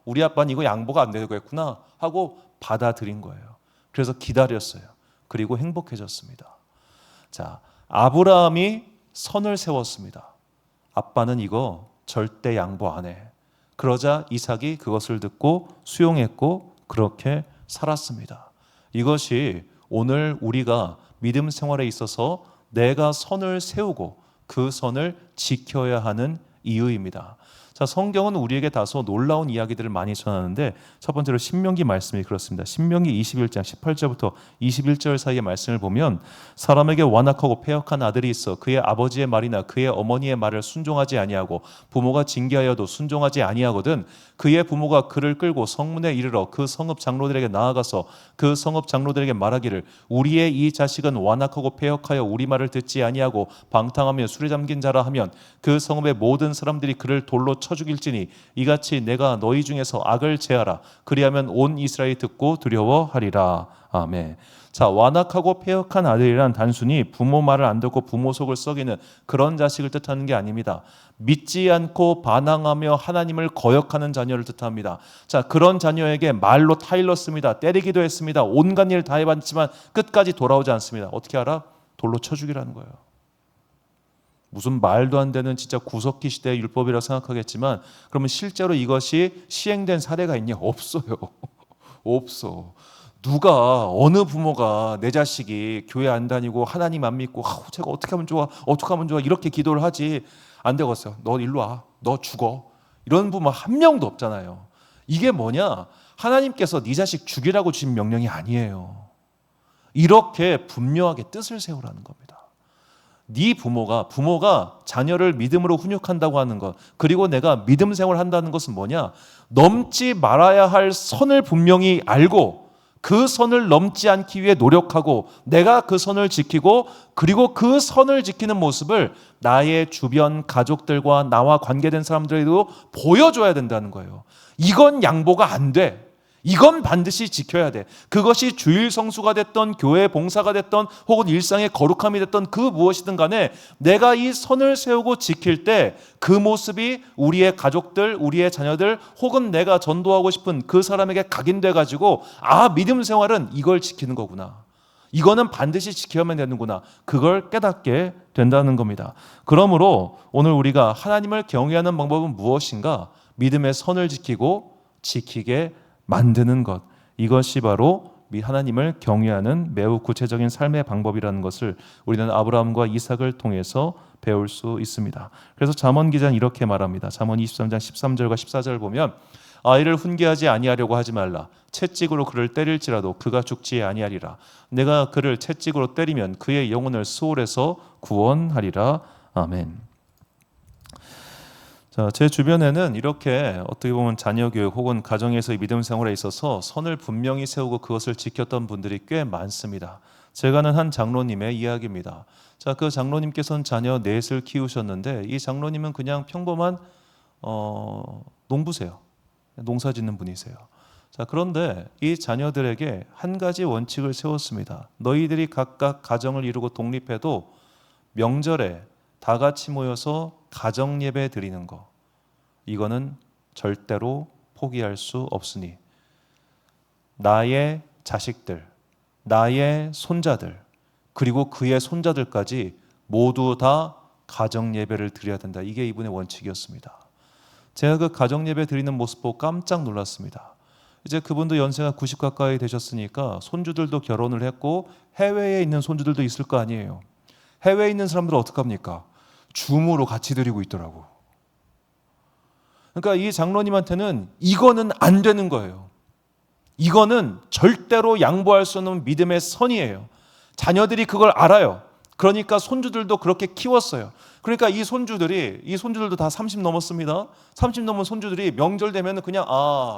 우리 아빠는 이거 양보가 안 되겠구나 하고 받아들인 거예요. 그래서 기다렸어요. 그리고 행복해졌습니다. 자, 아브라함이 선을 세웠습니다. 아빠는 이거 절대 양보 안 해. 그러자 이삭이 그것을 듣고 수용했고 그렇게 살았습니다. 이것이 오늘 우리가 믿음 생활에 있어서 내가 선을 세우고 그 선을 지켜야 하는 이유입니다. 자, 성경은 우리에게 다소 놀라운 이야기들을 많이 전하는데 첫 번째로 신명기 말씀이 그렇습니다. 신명기 21장 18절부터 21절 사이의 말씀을 보면 사람에게 완악하고 패역한 아들이 있어 그의 아버지의 말이나 그의 어머니의 말을 순종하지 아니하고 부모가 징계하여도 순종하지 아니하거든 그의 부모가 그를 끌고 성문에 이르러 그 성읍 장로들에게 나아가서 그 성읍 장로들에게 말하기를 우리의 이 자식은 완악하고 패역하여 우리 말을 듣지 아니하고 방탕하며 술에 잠긴 자라 하면 그 성읍의 모든 사람들이 그를 돌로 쳐 죽일지니 이같이 내가 너희 중에서 악을 제하라. 그리하면 온 이스라엘이 듣고 두려워하리라. 아멘. 자, 완악하고 패역한 아들이란 단순히 부모 말을 안 듣고 부모 속을 썩이는 그런 자식을 뜻하는 게 아닙니다. 믿지 않고 반항하며 하나님을 거역하는 자녀를 뜻합니다. 자, 그런 자녀에게 말로 타일렀습니다. 때리기도 했습니다. 온갖 일을 다 해봤지만 끝까지 돌아오지 않습니다. 어떻게 알아? 돌로 쳐 죽이라는 거예요. 무슨 말도 안 되는 진짜 구석기 시대의 율법이라고 생각하겠지만 그러면 실제로 이것이 시행된 사례가 있냐? 없어요. 없어. 누가 어느 부모가 내 자식이 교회 안 다니고 하나님 안 믿고 제가 어떻게 하면 좋아 이렇게 기도를 하지. 안 되겠어요. 너 일로 와. 너 죽어. 이런 부모 한 명도 없잖아요. 이게 뭐냐? 하나님께서 네 자식 죽이라고 주신 명령이 아니에요. 이렇게 분명하게 뜻을 세우라는 겁니다. 네 부모가 자녀를 믿음으로 훈육한다고 하는 것, 그리고 내가 믿음 생활한다는 것은 뭐냐? 넘지 말아야 할 선을 분명히 알고 그 선을 넘지 않기 위해 노력하고 내가 그 선을 지키고 그리고 그 선을 지키는 모습을 나의 주변 가족들과 나와 관계된 사람들에게도 보여줘야 된다는 거예요. 이건 양보가 안 돼. 이건 반드시 지켜야 돼. 그것이 주일 성수가 됐던 교회 봉사가 됐던 혹은 일상의 거룩함이 됐던 그 무엇이든 간에 내가 이 선을 세우고 지킬 때 그 모습이 우리의 가족들, 우리의 자녀들 혹은 내가 전도하고 싶은 그 사람에게 각인돼 가지고 아, 믿음 생활은 이걸 지키는 거구나. 이거는 반드시 지켜야만 되는구나. 그걸 깨닫게 된다는 겁니다. 그러므로 오늘 우리가 하나님을 경외하는 방법은 무엇인가? 믿음의 선을 지키고 지키게 만드는 것, 이것이 바로 하나님을 경외하는 매우 구체적인 삶의 방법이라는 것을 우리는 아브라함과 이삭을 통해서 배울 수 있습니다. 그래서 잠언 기자는 이렇게 말합니다. 잠언 23장 13절과 14절 보면 아이를 훈계하지 아니하려고 하지 말라. 채찍으로 그를 때릴지라도 그가 죽지 아니하리라. 내가 그를 채찍으로 때리면 그의 영혼을 수월에서 구원하리라. 아멘. 자, 제 주변에는 이렇게 어떻게 보면 자녀 교육 혹은 가정에서의 믿음 생활에 있어서 선을 분명히 세우고 그것을 지켰던 분들이 꽤 많습니다. 제가 아는 한 장로님의 이야기입니다. 자, 그 장로님께서는 자녀 넷을 키우셨는데 이 장로님은 그냥 평범한 농부세요. 농사짓는 분이세요. 자, 그런데 이 자녀들에게 한 가지 원칙을 세웠습니다. 너희들이 각각 가정을 이루고 독립해도 명절에 다 같이 모여서 가정 예배 드리는 거, 이거는 절대로 포기할 수 없으니 나의 자식들, 나의 손자들, 그리고 그의 손자들까지 모두 다 가정 예배를 드려야 된다. 이게 이분의 원칙이었습니다. 제가 그 가정 예배 드리는 모습 보고 깜짝 놀랐습니다. 이제 그분도 연세가 90 가까이 되셨으니까 손주들도 결혼을 했고 해외에 있는 손주들도 있을 거 아니에요. 해외에 있는 사람들은 어떡합니까? 줌으로 같이 드리고 있더라고. 그러니까 이 장로님한테는 이거는 안 되는 거예요. 이거는 절대로 양보할 수 없는 믿음의 선이에요. 자녀들이 그걸 알아요. 그러니까 손주들도 그렇게 키웠어요. 그러니까 이 손주들도 다 30 넘었습니다. 30 넘은 손주들이 명절 되면 그냥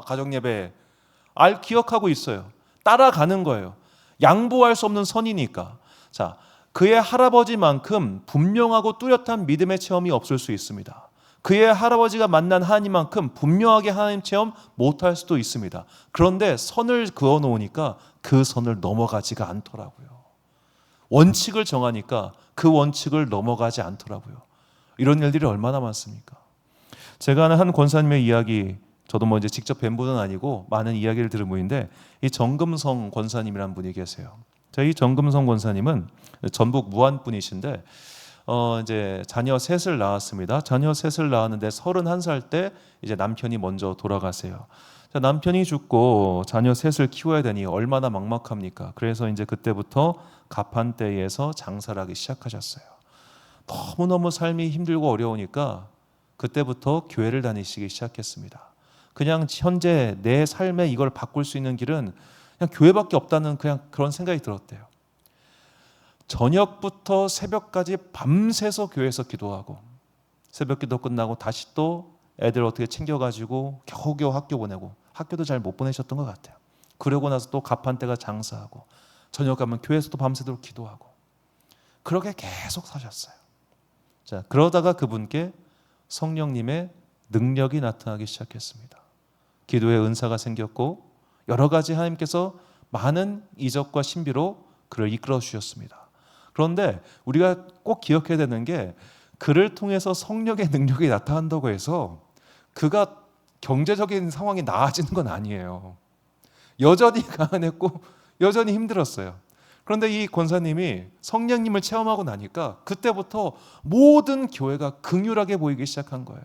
가정예배 기억하고 있어요. 따라가는 거예요. 양보할 수 없는 선이니까. 자, 그의 할아버지만큼 분명하고 뚜렷한 믿음의 체험이 없을 수 있습니다. 그의 할아버지가 만난 하나님만큼 분명하게 하나님 체험 못할 수도 있습니다. 그런데 선을 그어 놓으니까 그 선을 넘어가지가 않더라고요. 원칙을 정하니까 그 원칙을 넘어가지 않더라고요. 이런 일들이 얼마나 많습니까? 제가 아는 한 권사님의 이야기, 저도 이제 직접 뵌 분은 아니고 많은 이야기를 들은 분인데 이 정금성 권사님이라는 분이 계세요. 이 정금성 권사님은 전북 무안 분이신데 이제 자녀 셋을 낳았습니다. 자녀 셋을 낳았는데 31살 때 이제 남편이 먼저 돌아가세요. 자, 남편이 죽고 자녀 셋을 키워야 되니 얼마나 막막합니까? 그래서 이제 그때부터 가판대에서 장사를 하기 시작하셨어요. 너무너무 삶이 힘들고 어려우니까 그때부터 교회를 다니시기 시작했습니다. 그냥 현재 내 삶에 이걸 바꿀 수 있는 길은 그냥 교회밖에 없다는 그냥 그런 생각이 들었대요. 저녁부터 새벽까지 밤새서 교회에서 기도하고 새벽 기도 끝나고 다시 또 애들 어떻게 챙겨가지고 겨우겨우 학교 보내고 학교도 잘 못 보내셨던 것 같아요. 그러고 나서 또 가판대가 장사하고 저녁 가면 교회에서 또 밤새도록 기도하고 그렇게 계속 사셨어요. 자, 그러다가 그분께 성령님의 능력이 나타나기 시작했습니다. 기도의 은사가 생겼고 여러 가지 하나님께서 많은 이적과 신비로 그를 이끌어 주셨습니다. 그런데 우리가 꼭 기억해야 되는 게 그를 통해서 성령의 능력이 나타난다고 해서 그가 경제적인 상황이 나아지는 건 아니에요. 여전히 가난했고 여전히 힘들었어요. 그런데 이 권사님이 성령님을 체험하고 나니까 그때부터 모든 교회가 긍휼하게 보이기 시작한 거예요.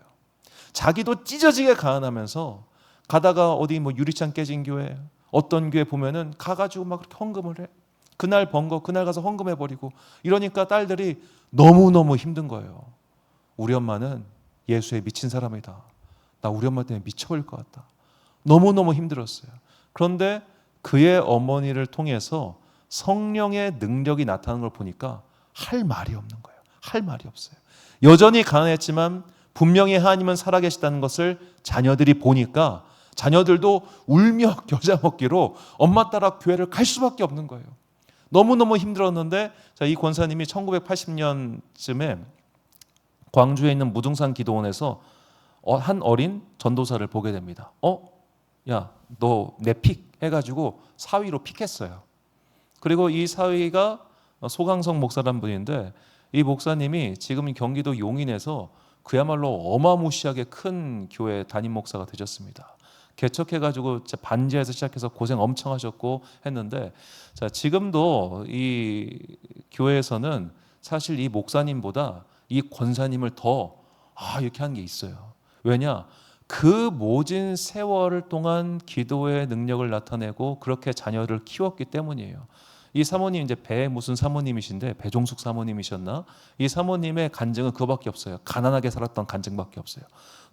자기도 찢어지게 가난하면서 가다가 어디 유리창 깨진 교회 어떤 교회 보면은 가가지고 막 그렇게 헌금을 해. 그날 번 거 그날 가서 헌금해버리고 이러니까 딸들이 너무너무 힘든 거예요. 우리 엄마는 예수에 미친 사람이다. 나 우리 엄마 때문에 미쳐버릴 것 같다. 너무너무 힘들었어요. 그런데 그의 어머니를 통해서 성령의 능력이 나타나는 걸 보니까 할 말이 없는 거예요. 할 말이 없어요. 여전히 가난했지만 분명히 하나님은 살아계시다는 것을 자녀들이 보니까 자녀들도 울며 겨자 먹기로 엄마 따라 교회를 갈 수밖에 없는 거예요. 너무너무 힘들었는데 이 권사님이 1980년쯤에 광주에 있는 무등산 기도원에서 한 어린 전도사를 보게 됩니다. 야, 너 내 픽 해가지고 사위로 픽했어요. 그리고 이 사위가 소강성 목사라는 분인데 이 목사님이 지금 경기도 용인에서 그야말로 어마무시하게 큰 교회 담임 목사가 되셨습니다. 개척해가지고 반지에서 시작해서 고생 엄청 하셨고 했는데 지금도 이 교회에서는 사실 이 목사님보다 이 권사님을 더 이렇게 하는 게 있어요. 왜냐? 그 모진 세월 동안 기도의 능력을 나타내고 그렇게 자녀를 키웠기 때문이에요. 이 사모님 이제 배 무슨 사모님이신데 배종숙 사모님이셨나? 이 사모님의 간증은 그거밖에 없어요. 가난하게 살았던 간증밖에 없어요.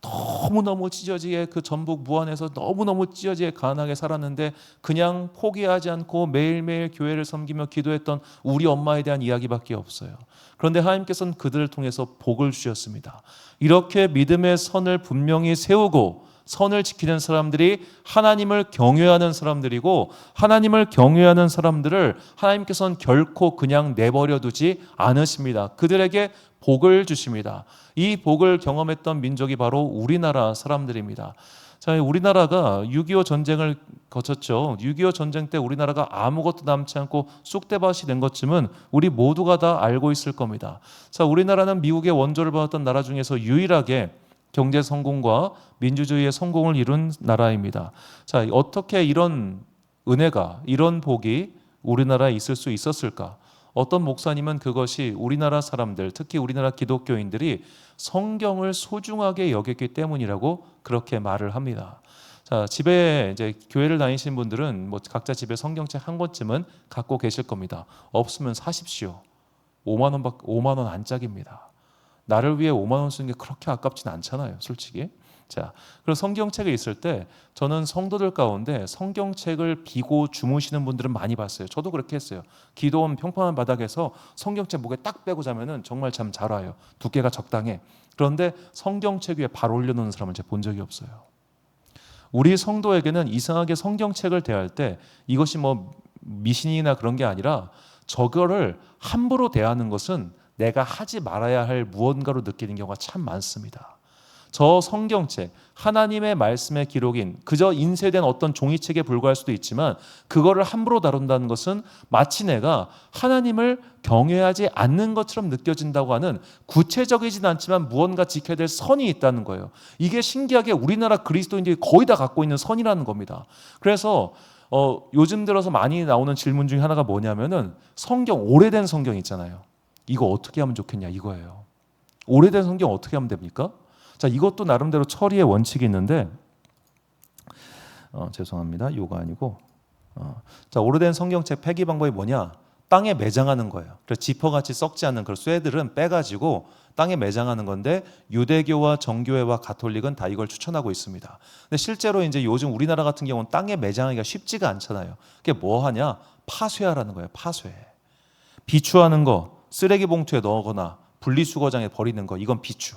너무너무 찢어지게 그 전북 무안에서 너무너무 찢어지게 가난하게 살았는데 그냥 포기하지 않고 매일매일 교회를 섬기며 기도했던 우리 엄마에 대한 이야기밖에 없어요. 그런데 하나님께서는 그들을 통해서 복을 주셨습니다. 이렇게 믿음의 선을 분명히 세우고 선을 지키는 사람들이 하나님을 경외하는 사람들이고 하나님을 경외하는 사람들을 하나님께서는 결코 그냥 내버려 두지 않으십니다. 그들에게 복을 주십니다. 이 복을 경험했던 민족이 바로 우리나라 사람들입니다. 자, 우리나라가 6.25 전쟁을 거쳤죠. 6.25 전쟁 때 우리나라가 아무것도 남지 않고 쑥대밭이 된 것쯤은 우리 모두가 다 알고 있을 겁니다. 자, 우리나라는 미국의 원조를 받았던 나라 중에서 유일하게 경제 성공과 민주주의의 성공을 이룬 나라입니다. 자, 어떻게 이런 은혜가, 이런 복이 우리나라에 있을 수 있었을까? 어떤 목사님은 그것이 우리나라 사람들, 특히 우리나라 기독교인들이 성경을 소중하게 여겼기 때문이라고 그렇게 말을 합니다. 자, 집에 이제 교회를 다니시는 분들은 뭐 각자 집에 성경책 한 권쯤은 갖고 계실 겁니다. 없으면 사십시오. 5만 원 안짝입니다. 나를 위해 5만 원 쓰는 게 그렇게 아깝진 않잖아요, 솔직히. 자, 그리고 성경책이 있을 때 저는 성도들 가운데 성경책을 비고 주무시는 분들은 많이 봤어요. 저도 그렇게 했어요. 기도원 평평한 바닥에서 성경책 목에 딱 빼고 자면은 정말 잠 잘 와요. 두께가 적당해. 그런데 성경책 위에 발 올려놓는 사람을 제가 본 적이 없어요. 우리 성도에게는 이상하게 성경책을 대할 때 이것이 뭐 미신이나 그런 게 아니라 저거를 함부로 대하는 것은 내가 하지 말아야 할 무언가로 느끼는 경우가 참 많습니다. 저 성경책, 하나님의 말씀의 기록인 그저 인쇄된 어떤 종이책에 불과할 수도 있지만 그거를 함부로 다룬다는 것은 마치 내가 하나님을 경외하지 않는 것처럼 느껴진다고 하는 구체적이진 않지만 무언가 지켜야 될 선이 있다는 거예요. 이게 신기하게 우리나라 그리스도인들이 거의 다 갖고 있는 선이라는 겁니다. 그래서 요즘 들어서 많이 나오는 질문 중에 하나가 뭐냐면은 성경, 오래된 성경 있잖아요. 이거 어떻게 하면 좋겠냐 이거예요. 오래된 성경 어떻게 하면 됩니까? 자, 이것도 나름대로 처리의 원칙이 있는데 죄송합니다. 이거 아니고 자, 오래된 성경책 폐기 방법이 뭐냐? 땅에 매장하는 거예요. 그래서 지퍼같이 썩지 않는 그런 쇠들은 빼가지고 땅에 매장하는 건데 유대교와 정교회와 가톨릭은 다 이걸 추천하고 있습니다. 근데 실제로 이제 요즘 우리나라 같은 경우는 땅에 매장하기가 쉽지가 않잖아요. 그게 뭐 하냐? 파쇄하라는 거예요. 파쇄. 비추하는 거 쓰레기 봉투에 넣거나 분리수거장에 버리는 거 이건 비추.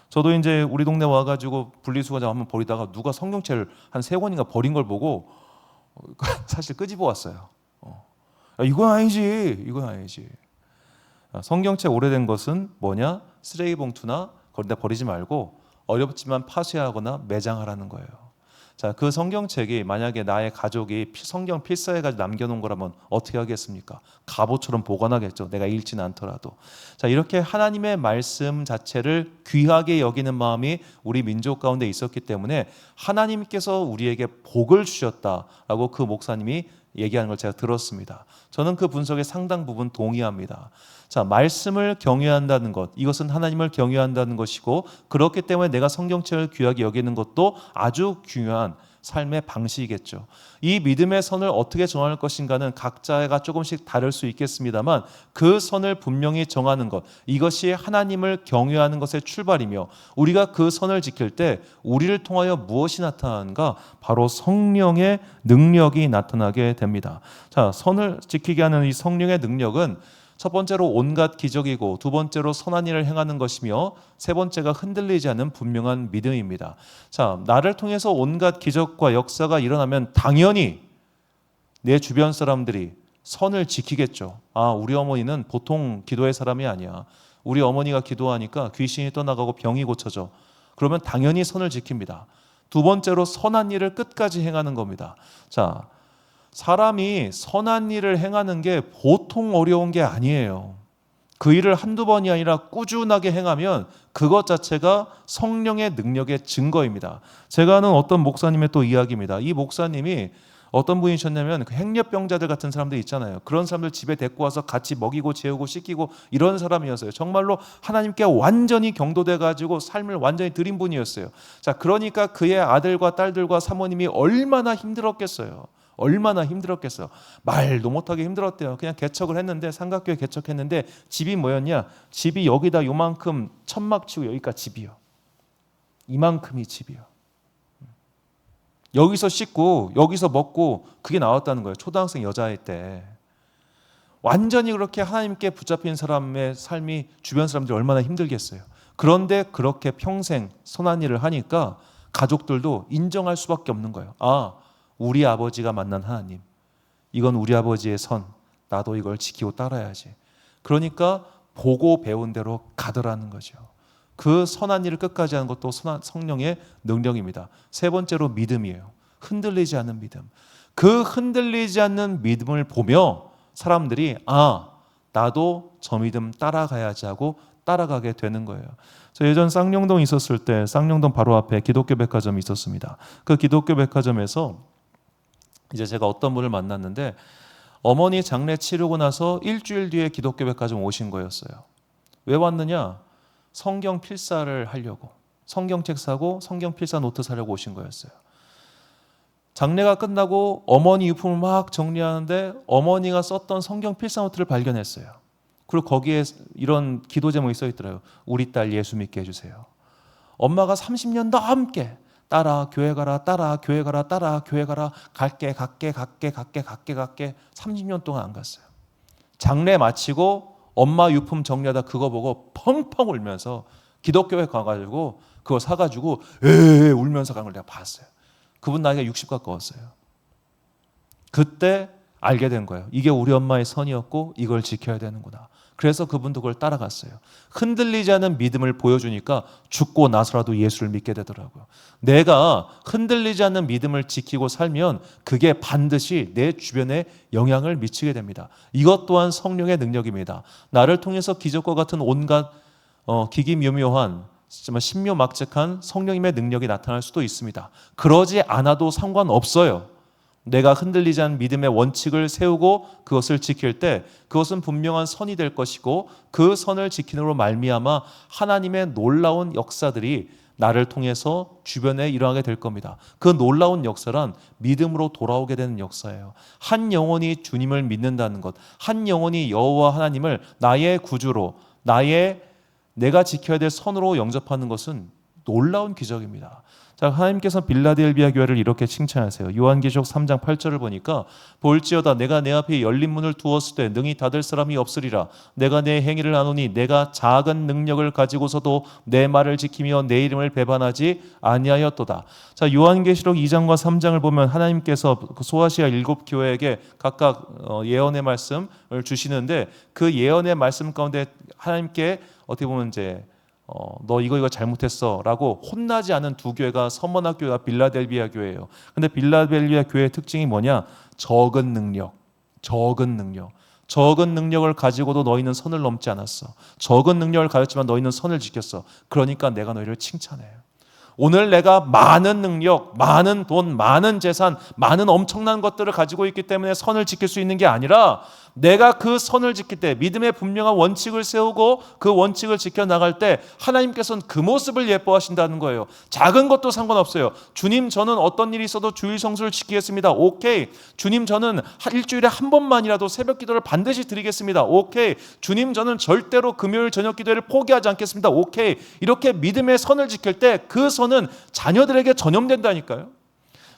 저도 이제 우리 동네 와가지고 분리수거장 한번 버리다가 누가 성경책을 한 3권인가 버린 걸 보고 사실 끄집어 왔어요. 이건 아니지. 이건 아니지. 성경책 오래된 것은 뭐냐? 쓰레기 봉투나 그런 데 버리지 말고 어렵지만 파쇄하거나 매장하라는 거예요. 자, 그 성경책이 만약에 나의 가족이 성경 필사해가지고 남겨놓은 거라면 어떻게 하겠습니까? 갑옷처럼 보관하겠죠. 내가 읽지는 않더라도. 자, 이렇게 하나님의 말씀 자체를 귀하게 여기는 마음이 우리 민족 가운데 있었기 때문에 하나님께서 우리에게 복을 주셨다라고 그 목사님이 얘기하는 걸 제가 들었습니다. 저는 그 분석에 상당 부분 동의합니다. 자, 말씀을 경외한다는 것, 이것은 하나님을 경외한다는 것이고 그렇기 때문에 내가 성경책을 귀하게 여기는 것도 아주 중요한 삶의 방식이겠죠. 이 믿음의 선을 어떻게 정할 것인가는 각자가 조금씩 다를 수 있겠습니다만 그 선을 분명히 정하는 것, 이것이 하나님을 경외하는 것의 출발이며 우리가 그 선을 지킬 때 우리를 통하여 무엇이 나타나는가? 바로 성령의 능력이 나타나게 됩니다. 자, 선을 지키게 하는 이 성령의 능력은 첫 번째로 온갖 기적이고 두 번째로 선한 일을 행하는 것이며 세 번째가 흔들리지 않는 분명한 믿음입니다. 자, 나를 통해서 온갖 기적과 역사가 일어나면 당연히 내 주변 사람들이 선을 지키겠죠. 아, 우리 어머니는 보통 기도의 사람이 아니야. 우리 어머니가 기도하니까 귀신이 떠나가고 병이 고쳐져. 그러면 당연히 선을 지킵니다. 두 번째로 선한 일을 끝까지 행하는 겁니다. 자, 사람이 선한 일을 행하는 게 보통 어려운 게 아니에요. 그 일을 한두 번이 아니라 꾸준하게 행하면 그것 자체가 성령의 능력의 증거입니다. 제가 아는 어떤 목사님의 또 이야기입니다. 이 목사님이 어떤 분이셨냐면 그 행렬병자들 같은 사람들 있잖아요. 그런 사람들 집에 데리고 와서 같이 먹이고 재우고 씻기고 이런 사람이었어요. 정말로 하나님께 완전히 경도돼 가지고 삶을 완전히 드린 분이었어요. 자, 그러니까 그의 아들과 딸들과 사모님이 얼마나 힘들었겠어요. 얼마나 힘들었겠어요. 말도 못하게 힘들었대요. 그냥 개척을 했는데, 삼각교회 개척했는데 집이 뭐였냐? 집이 여기다 요만큼 천막 치고 여기까지 집이요. 이만큼이 집이요. 여기서 씻고 여기서 먹고 그게 나왔다는 거예요. 초등학생 여자일 때. 완전히 그렇게 하나님께 붙잡힌 사람의 삶이 주변 사람들이 얼마나 힘들겠어요. 그런데 그렇게 평생 선한 일을 하니까 가족들도 인정할 수밖에 없는 거예요. 아, 우리 아버지가 만난 하나님, 이건 우리 아버지의 선, 나도 이걸 지키고 따라야지. 그러니까 보고 배운 대로 가더라는 거죠. 그 선한 일을 끝까지 하는 것도 성령의 능력입니다. 세 번째로 믿음이에요. 흔들리지 않는 믿음. 그 흔들리지 않는 믿음을 보며 사람들이 아, 나도 저 믿음 따라가야지 하고 따라가게 되는 거예요. 저 예전 쌍용동 있었을 때 쌍용동 바로 앞에 기독교 백화점이 있었습니다. 그 기독교 백화점에서 이제 제가 어떤 분을 만났는데 어머니 장례 치르고 나서 일주일 뒤에 기독교 백화점 오신 거였어요. 왜 왔느냐? 성경 필사를 하려고. 성경책 사고 성경 필사 노트 사려고 오신 거였어요. 장례가 끝나고 어머니 유품을 막 정리하는데 어머니가 썼던 성경 필사 노트를 발견했어요. 그리고 거기에 이런 기도 제목이 써 있더라고요. 우리 딸 예수 믿게 해주세요. 엄마가 30년 넘게 따라 교회 가라, 따라 교회 가라, 따라 교회 가라, 갈게 30년 동안 안 갔어요. 장례 마치고 엄마 유품 정리하다 그거 보고 펑펑 울면서 기독교회 가가지고 그거 사가지고 울면서 간 걸 내가 봤어요. 그분 나이가 60 가까웠어요. 그때 알게 된 거예요. 이게 우리 엄마의 선이었고 이걸 지켜야 되는구나. 그래서 그분도 그걸 따라갔어요. 흔들리지 않은 믿음을 보여주니까 죽고 나서라도 예수를 믿게 되더라고요. 내가 흔들리지 않는 믿음을 지키고 살면 그게 반드시 내 주변에 영향을 미치게 됩니다. 이것 또한 성령의 능력입니다. 나를 통해서 기적과 같은 온갖 기기묘묘한 신묘막측한 성령님의 능력이 나타날 수도 있습니다. 그러지 않아도 상관없어요. 내가 흔들리지 않은 믿음의 원칙을 세우고 그것을 지킬 때 그것은 분명한 선이 될 것이고 그 선을 지킴으로 말미암아 하나님의 놀라운 역사들이 나를 통해서 주변에 일어나게 될 겁니다. 그 놀라운 역사란 믿음으로 돌아오게 되는 역사예요. 한 영혼이 주님을 믿는다는 것, 한 영혼이 여호와 하나님을 나의 구주로, 내가 지켜야 될 선으로 영접하는 것은 놀라운 기적입니다. 자, 하나님께서 빌라델비아 교회를 이렇게 칭찬하세요. 요한계시록 3장 8절을 보니까 볼지어다 내가 내 앞에 열린 문을 두었을 때 능히 닫을 사람이 없으리라. 내가 내 행위를 아노니 내가 작은 능력을 가지고서도 내 말을 지키며 내 이름을 배반하지 아니하였도다. 자, 요한계시록 2장과 3장을 보면 하나님께서 소아시아 7교회에게 각각 예언의 말씀을 주시는데 그 예언의 말씀 가운데 하나님께 어떻게 보면 이제 너 이거 잘못했어 라고 혼나지 않은 두 교회가 서머나 교회와 빌라델비아 교회예요. 근데 빌라델비아 교회의 특징이 뭐냐? 적은 능력을 가지고도 너희는 선을 넘지 않았어. 적은 능력을 가졌지만 너희는 선을 지켰어. 그러니까 내가 너희를 칭찬해요. 오늘 내가 많은 능력, 많은 돈, 많은 재산, 많은 엄청난 것들을 가지고 있기 때문에 선을 지킬 수 있는 게 아니라 내가 그 선을 지킬 때, 믿음의 분명한 원칙을 세우고 그 원칙을 지켜나갈 때 하나님께서는 그 모습을 예뻐하신다는 거예요. 작은 것도 상관없어요. 주님, 저는 어떤 일이 있어도 주일 성수를 지키겠습니다. 오케이. 주님, 저는 일주일에 한 번만이라도 새벽 기도를 반드시 드리겠습니다. 오케이. 주님, 저는 절대로 금요일 저녁 기도회를 포기하지 않겠습니다. 오케이. 이렇게 믿음의 선을 지킬 때 그 선은 자녀들에게 전염된다니까요.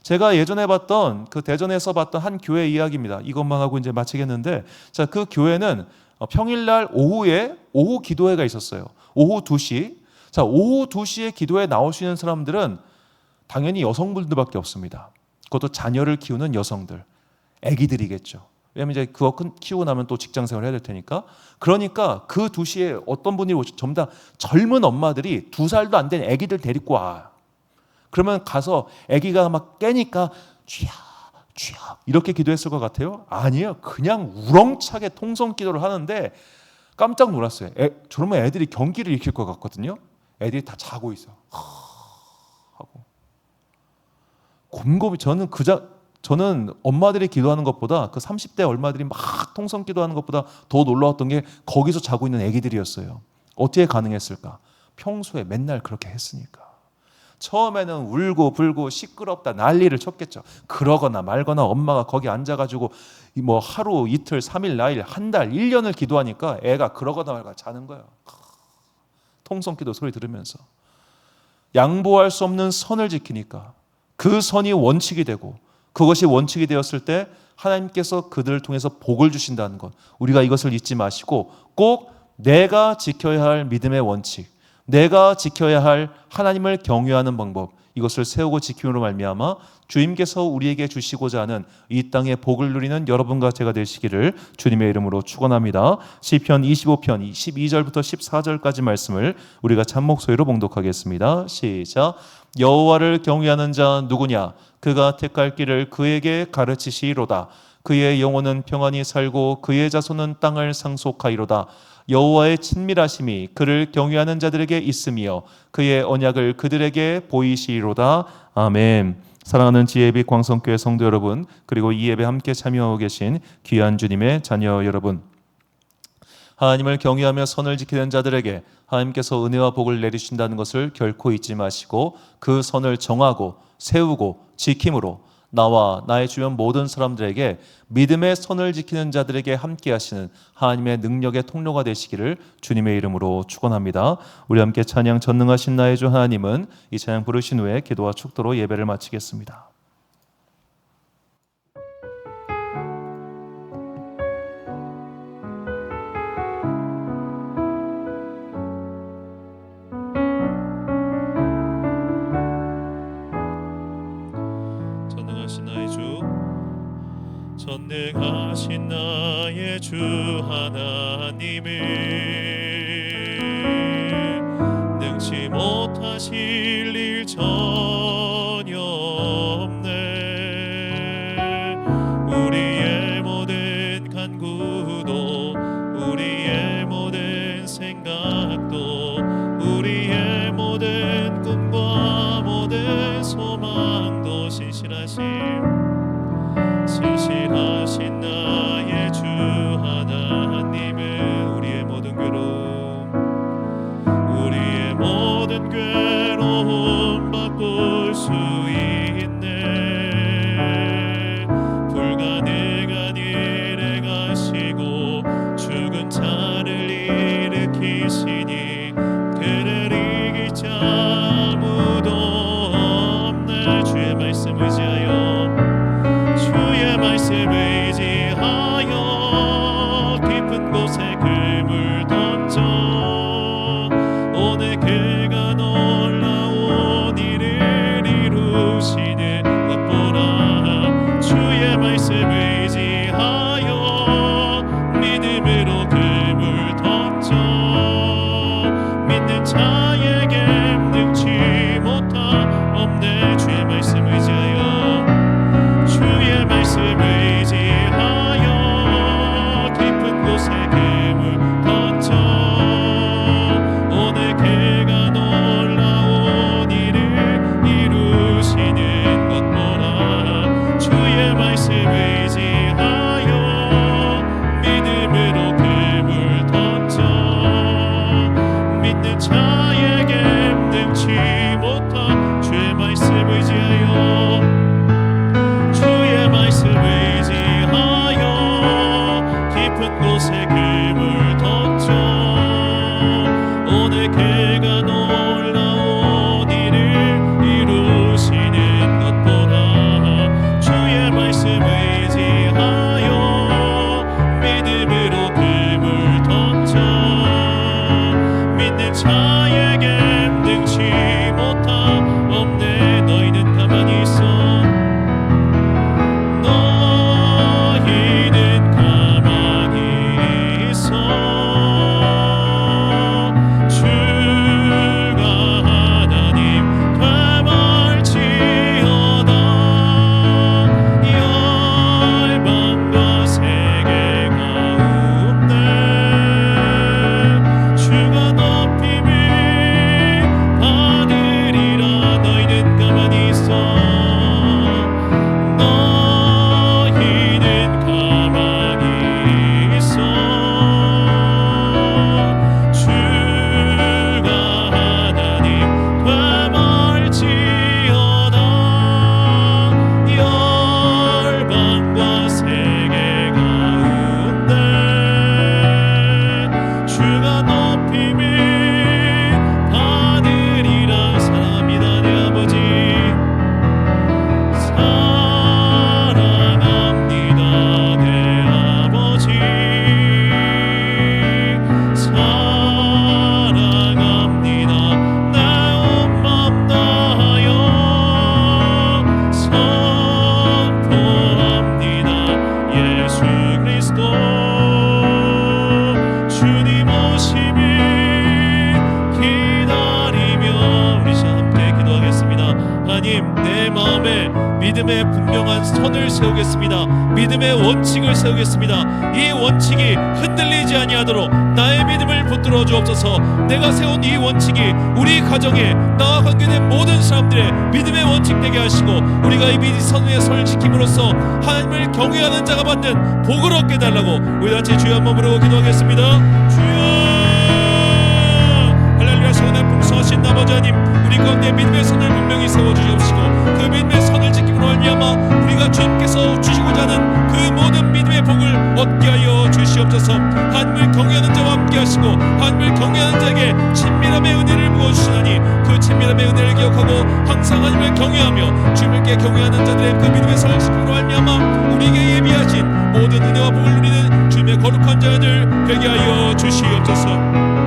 제가 예전에 봤던 그 대전에서 봤던 한 교회 이야기입니다. 이것만 하고 이제 마치겠는데, 자, 그 교회는 평일날 오후에 오후 기도회가 있었어요. 오후 2시. 자, 오후 2시에 기도회 나올 수 있는 사람들은 당연히 여성분들밖에 없습니다. 그것도 자녀를 키우는 여성들, 아기들이겠죠. 왜냐하면 이제 그거 키우고 나면 또 직장 생활 해야 될 테니까. 그러니까 그 2시에 어떤 분이 전부 다 젊은 엄마들이 2살도 안 된 아기들 데리고 와. 그러면 가서 아기가 막 깨니까 쥐야 쥐야 이렇게 기도했을 것 같아요? 아니에요. 그냥 우렁차게 통성 기도를 하는데 깜짝 놀랐어요. 저러면 애들이 경기를 일으킬 것 같거든요. 애들이 다 자고 있어. 하고 곰곰이 저는 엄마들이 기도하는 것보다 그 30대 얼마들이 막 통성 기도하는 것보다 더 놀라웠던 게 거기서 자고 있는 애기들이었어요. 어떻게 가능했을까? 평소에 맨날 그렇게 했으니까. 처음에는 울고 불고 시끄럽다 난리를 쳤겠죠. 그러거나 말거나 엄마가 거기 앉아가지고 뭐 하루 이틀 3일 나일 한 달 1년을 기도하니까 애가 그러거나 말거나 자는 거예요. 통성기도 소리 들으면서 양보할 수 없는 선을 지키니까 그 선이 원칙이 되고, 그것이 원칙이 되었을 때 하나님께서 그들을 통해서 복을 주신다는 것, 우리가 이것을 잊지 마시고 꼭 내가 지켜야 할 믿음의 원칙, 내가 지켜야 할 하나님을 경외하는 방법, 이것을 세우고 지킴으로 말미암아 주님께서 우리에게 주시고자 하는 이 땅의 복을 누리는 여러분과 제가 되시기를 주님의 이름으로 축원합니다. 시편 25편 12절부터 14절까지 말씀을 우리가 참목소리로 봉독하겠습니다. 시작. 여호와를 경외하는 자 누구냐? 그가 택할 길을 그에게 가르치시리로다. 그의 영혼은 평안히 살고 그의 자손은 땅을 상속하리로다. 여호와의 친밀하심이 그를 경외하는 자들에게 있으며 그의 언약을 그들에게 보이시리로다. 아멘. 사랑하는 지혜빛 광성교회 성도 여러분, 그리고 이 예배 함께 참여하고 계신 귀한 주님의 자녀 여러분, 하나님을 경외하며 선을 지키는 자들에게 하나님께서 은혜와 복을 내리신다는 것을 결코 잊지 마시고 그 선을 정하고 세우고 지킴으로 나와 나의 주변 모든 사람들에게 믿음의 선을 지키는 자들에게 함께 하시는 하나님의 능력의 통로가 되시기를 주님의 이름으로 축원합니다. 우리 함께 찬양 전능하신 나의 주 하나님은 이 찬양 부르신 후에 기도와 축도로 예배를 마치겠습니다. 전능하신 나의 주 하나님은 능치 못하실 일 전혀 없네. 우리의 모든 간구도 우리의 모든 생각도 우리의 모든 꿈과 모든 소망도 신실하신 나의 주 하나님은 우리의 모든 괴로움 바꿀 수 있네. 불가능한 일을 가시고 죽은 자를 일으키시니 그를 이길 자 아무도 없네. 주의 말씀 의지하여 깊은 곳에 그물 던져 오늘 그가 놀라운 일을 이루시는 것 보라. 주의 말씀 의지하여 믿음으로 그물 던져 믿는 자에게 능치 못함 없네. 주의 말씀 의지하여 주의 말씀 의지하여 깊은 곳에 그물 던져 믿음의 분명한 선을 세우겠습니다. 믿음의 원칙을 세우겠습니다. 이 원칙이 흔들리지 아니하도록 나의 믿음을 붙들어 주옵소서. 내가 세운 이 원칙이 우리 가정에 나와 관계된 모든 사람들의 믿음의 원칙 되게 하시고 우리가 이 믿음의 선을 지킴으로써 하나님을 경외하는 자가 받는 복을 얻게 달라고 우리 같이 주여 한번 부르고 기도하겠습니다. 주여 할렐루야. 성난 풍성하신 아버지 하나님, 우리 가운데 믿음의 선을 분명히 세워주시옵시고 그 믿음의 선을 지킴으로 말미암아 우리가 주님께서 주시고자 하는 그 모든 믿음의 복을 얻게 하여 주시옵소서. 하나님을 경외하는 자와 함께 하시고 하나님을 경외하는 자에게 친밀함의 은혜를 부어주시나니 그 친밀함의 은혜를 기억하고 항상 하나님을 경외하며 주님께 경외하는 자들의 그 믿음의 선을 지킴으로 말미암아 우리에게 예비하신 모든 은혜와 복을 누리는 주님의 거룩한 자들 되게 하여 주시옵소서.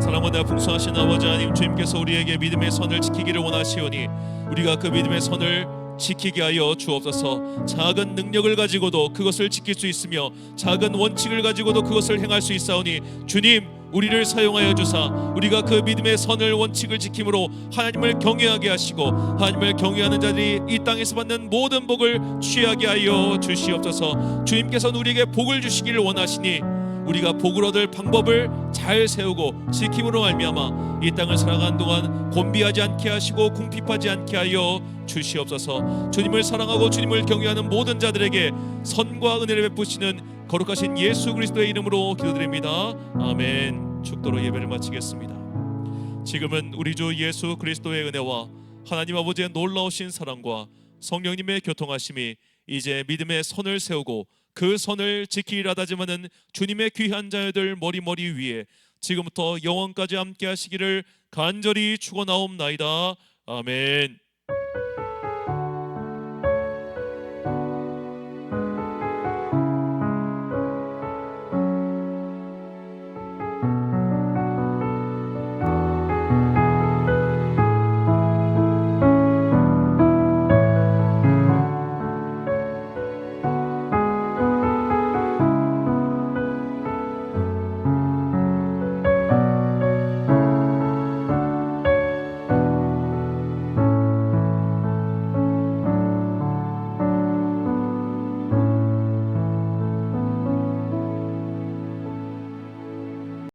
사랑보다 풍성하신 아버지 하나님, 주님께서 우리에게 믿음의 선을 지키기를 원하시오니 우리가 그 믿음의 선을 지키게 하여 주옵소서. 작은 능력을 가지고도 그것을 지킬 수 있으며 작은 원칙을 가지고도 그것을 행할 수 있사오니 주님, 우리를 사용하여 주사 우리가 그 믿음의 선을 원칙을 지킴으로 하나님을 경외하게 하시고 하나님을 경외하는 자들이 이 땅에서 받는 모든 복을 취하게 하여 주시옵소서. 주님께서는 우리에게 복을 주시기를 원하시니 우리가 복을 얻을 방법을 잘 세우고 지킴으로 말미암아 이 땅을 살아가는 동안 곤비하지 않게 하시고 궁핍하지 않게 하여 주시옵소서. 주님을 사랑하고 주님을 경외하는 모든 자들에게 선과 은혜를 베푸시는 거룩하신 예수 그리스도의 이름으로 기도드립니다. 아멘. 축도로 예배를 마치겠습니다. 지금은 우리 주 예수 그리스도의 은혜와 하나님 아버지의 놀라우신 사랑과 성령님의 교통하심이 이제 믿음의 선을 세우고 그 선을 지키리라 다짐하는 주님의 귀한 자녀들 머리머리 위에 지금부터 영원까지 함께 하시기를 간절히 축원하옵나이다. 아멘.